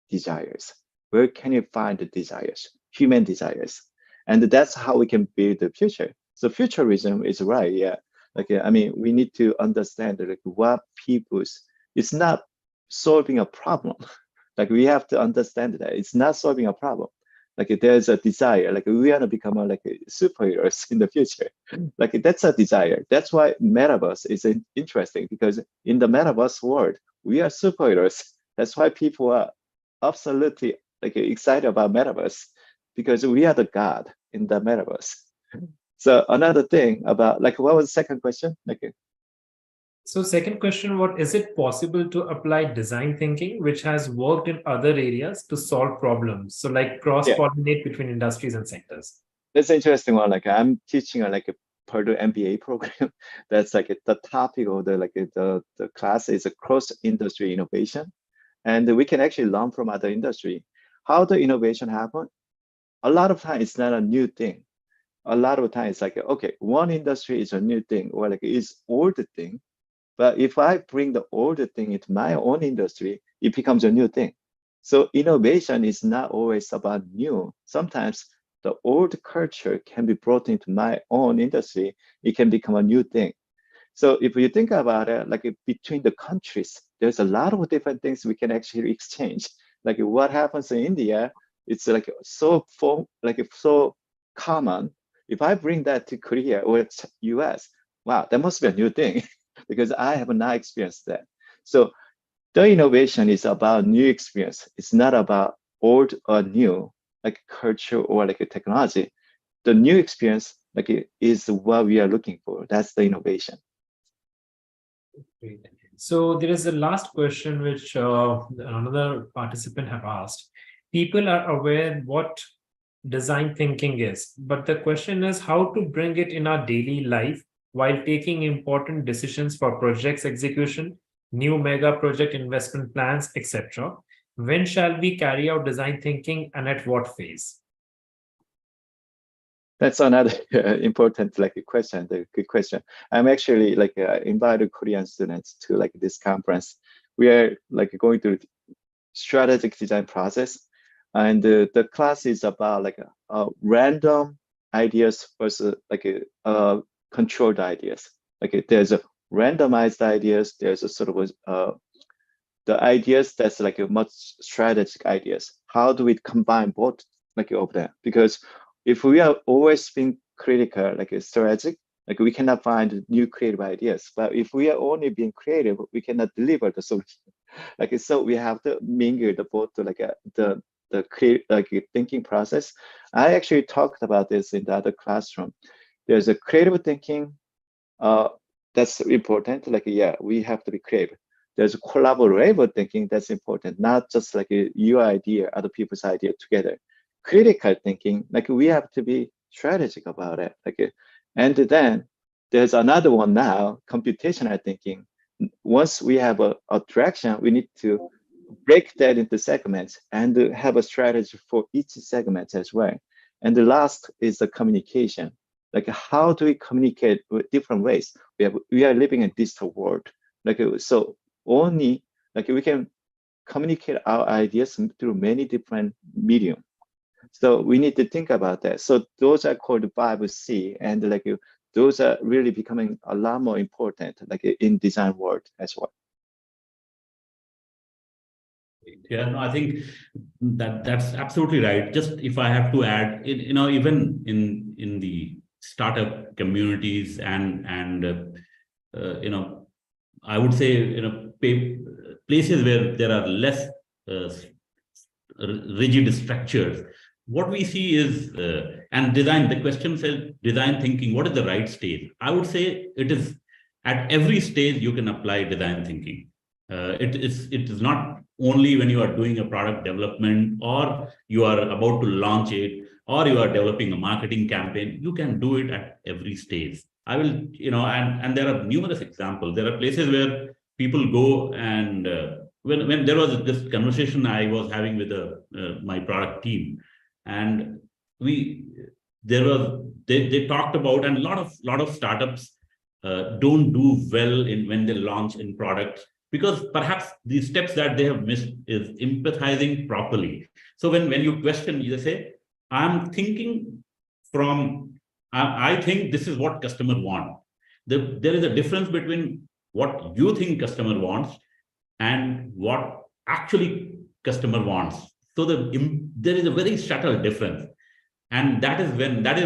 desires. Where can you find the desires? Human desires, and that's how we can build the future. So futurism is right, yeah. Like I mean, we need to understand like what people's. It's not solving a problem. Like we have to understand that it's not solving a problem. Like there's a desire. Like we want to become like superheroes in the future. Like that's a desire. That's why metaverse is interesting, because in the metaverse world we are superheroes. That's why people are absolutely like excited about metaverse, because we are the god in the metaverse. So another thing about like, what was the second question? Like, so second question, what is it possible to apply design thinking, which has worked in other areas to solve problems? So like cross-pollinate between industries and sectors. That's an interesting one. Like I'm teaching like a Purdue MBA program. That's like the topic of the class is a cross-industry innovation. And we can actually learn from other industry. How the innovation happen? A lot of times it's not a new thing. A lot of times it's like, okay, one industry is a new thing, or like it's old thing. But if I bring the older thing into my own industry, it becomes a new thing. So innovation is not always about new. Sometimes the old culture can be brought into my own industry. It can become a new thing. So if you think about it, like between the countries, there's a lot of different things we can actually exchange. Like what happens in India, it's like so common. If I bring that to Korea or US, wow, that must be a new thing. Because I have not experienced that. So the innovation is about new experience. It's not about old or new, like culture or like a technology. The new experience like is what we are looking for. That's the innovation. Great. So there is a last question which another participant have asked. People are aware what design thinking is, but the question is how to bring it in our daily life while taking important decisions for projects execution, new mega project investment plans, etc. When shall we carry out design thinking and at what phase? That's another important question, the good question. I'm actually invited Korean students to like this conference. We are like going through strategic design process, and the class is about like random ideas versus like controlled ideas. Like there's a randomized ideas. There's a sort of the ideas that's like a much strategic ideas. How do we combine both like of them? Because if we are always being critical, like a strategic, like we cannot find new creative ideas. But if we are only being creative, we cannot deliver the solution. Like so, we have to mingle the both like the create like thinking process. I actually talked about this in the other classroom. There's a creative thinking. That's important. Like yeah, we have to be creative. There's a collaborative thinking that's important, not just like your idea, other people's idea together. Critical thinking, like we have to be strategic about it. Like, and then there's another one now, computational thinking. Once we have a direction, we need to break that into segments and have a strategy for each segment as well. And the last is the communication. Like how do we communicate with different ways? We are living in a digital world. Like so only like we can communicate our ideas through many different medium. So we need to think about that. So those are called 5C, and like those are really becoming a lot more important, like in design world as well. Yeah, no, I think that's absolutely right. Just if I have to add, even in the startup communities and I would say places where there are less rigid structures, what we see is and design. The question says design thinking. What is the right stage? I would say it is at every stage you can apply design thinking. It is not only when you are doing a product development or you are about to launch it or you are developing a marketing campaign. You can do it at every stage. I will, and there are numerous examples. There are places where people go and when there was this conversation I was having with my product team, and they talked about, and a lot of startups don't do well when they launch in products, because perhaps the steps that they have missed is empathizing properly. So when you question, you say, I'm thinking from, I think this is what customer want. There is a difference between what you think customer wants and what actually customer wants. So there is a very subtle difference. And that is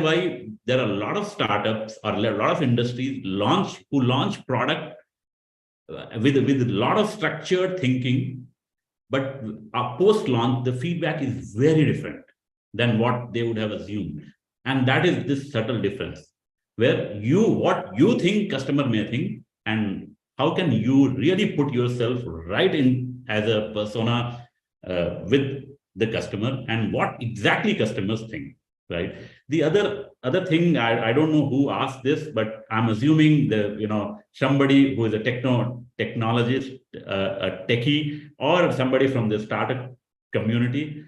why there are a lot of startups or a lot of industries who launch product with a lot of structured thinking, but post-launch, the feedback is very different than what they would have assumed. And that is this subtle difference, where what you think customer may think, and how can you really put yourself right in as a persona with the customer and what exactly customers think, right? The other thing, I don't know who asked this, but I'm assuming somebody who is a technologist, a techie, or somebody from the startup community.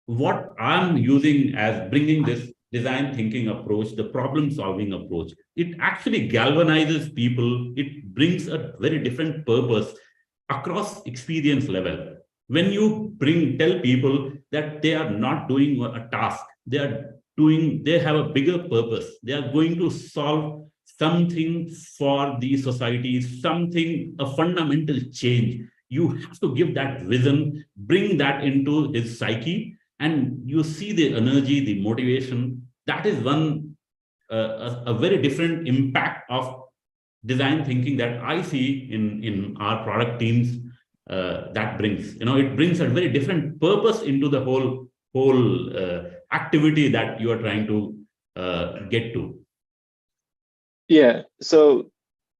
What I'm using as bringing this design thinking approach, the problem solving approach, it actually galvanizes people. It brings a very different purpose across experience level. When you tell people that they are not doing a task, they have a bigger purpose. They are going to solve something for the society, a fundamental change. You have to give that vision, bring that into his psyche, and you see the energy, the motivation. That is a very different impact of design thinking that I see in our product teams. That brings, it brings a very different purpose into the whole activity that you are trying to get to. Yeah. So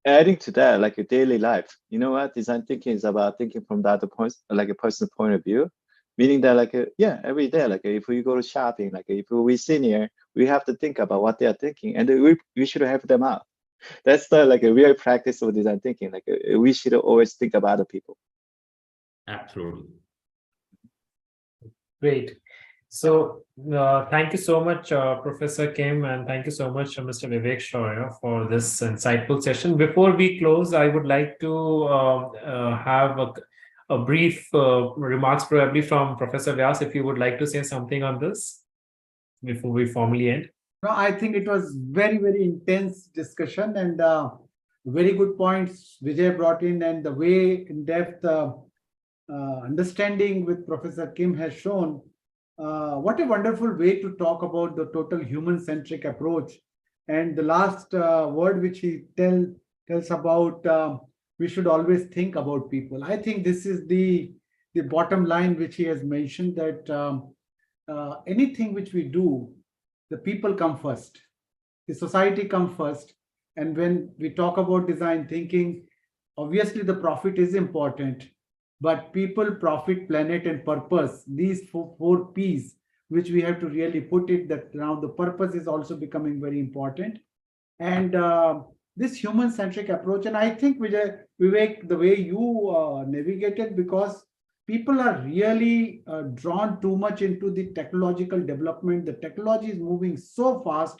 adding to that, like a daily life, you know what? Design thinking is about thinking from the other point, like a personal point of view. Meaning that, like, every day, like if we go to shopping, like if we senior, we have to think about what they are thinking, and we should help them out. That's the like a real practice of design thinking. Like we should always think about other people. Absolutely. Great. So thank you so much, Professor Kim, and thank you so much, Mr. Vivek Shaurya, for this insightful session. Before we close, I would like to have a brief remarks probably from Professor Vyas, if you would like to say something on this before we formally end. No, I think it was very, very intense discussion, and very good points Vijay brought in, and the way in-depth understanding with Professor Kim has shown. What a wonderful way to talk about the total human-centric approach. And the last word which he tells about, we should always think about people. I think this is the bottom line which he has mentioned, that anything which we do, the people come first, the society come first. And when we talk about design thinking, obviously the profit is important, but people, profit, planet, and purpose, these four P's, which we have to really put it, that now the purpose is also becoming very important. And this human-centric approach, and I think Vivek, the way you navigated, because people are really drawn too much into the technological development. The technology is moving so fast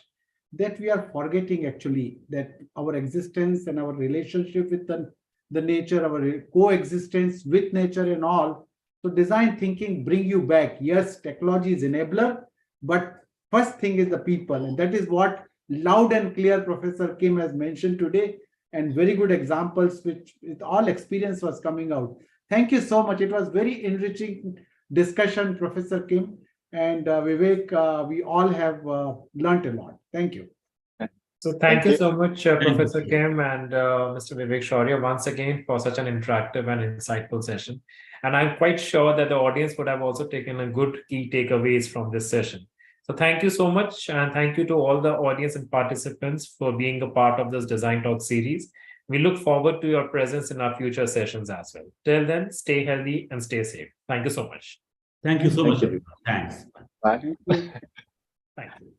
that we are forgetting actually that our existence and our relationship with the nature, our coexistence with nature and all. So design thinking bring you back. Yes, technology is enabler, but first thing is the people. And that is what loud and clear Professor Kim has mentioned today, and very good examples which with all experience was coming out. Thank you so much. It was very enriching discussion, Professor Kim and Vivek. We all have learned a lot. Thank you. So thank you so much, Professor Kim and Mr. Vivek Shaurya, once again for such an interactive and insightful session. And I'm quite sure that the audience would have also taken a good key takeaways from this session. So thank you so much. And thank you to all the audience and participants for being a part of this Design Talk series. We look forward to your presence in our future sessions as well. Till then, stay healthy and stay safe. Thank you so much. Thank you so much, everyone. Thanks. Bye. Thank you. Thank you.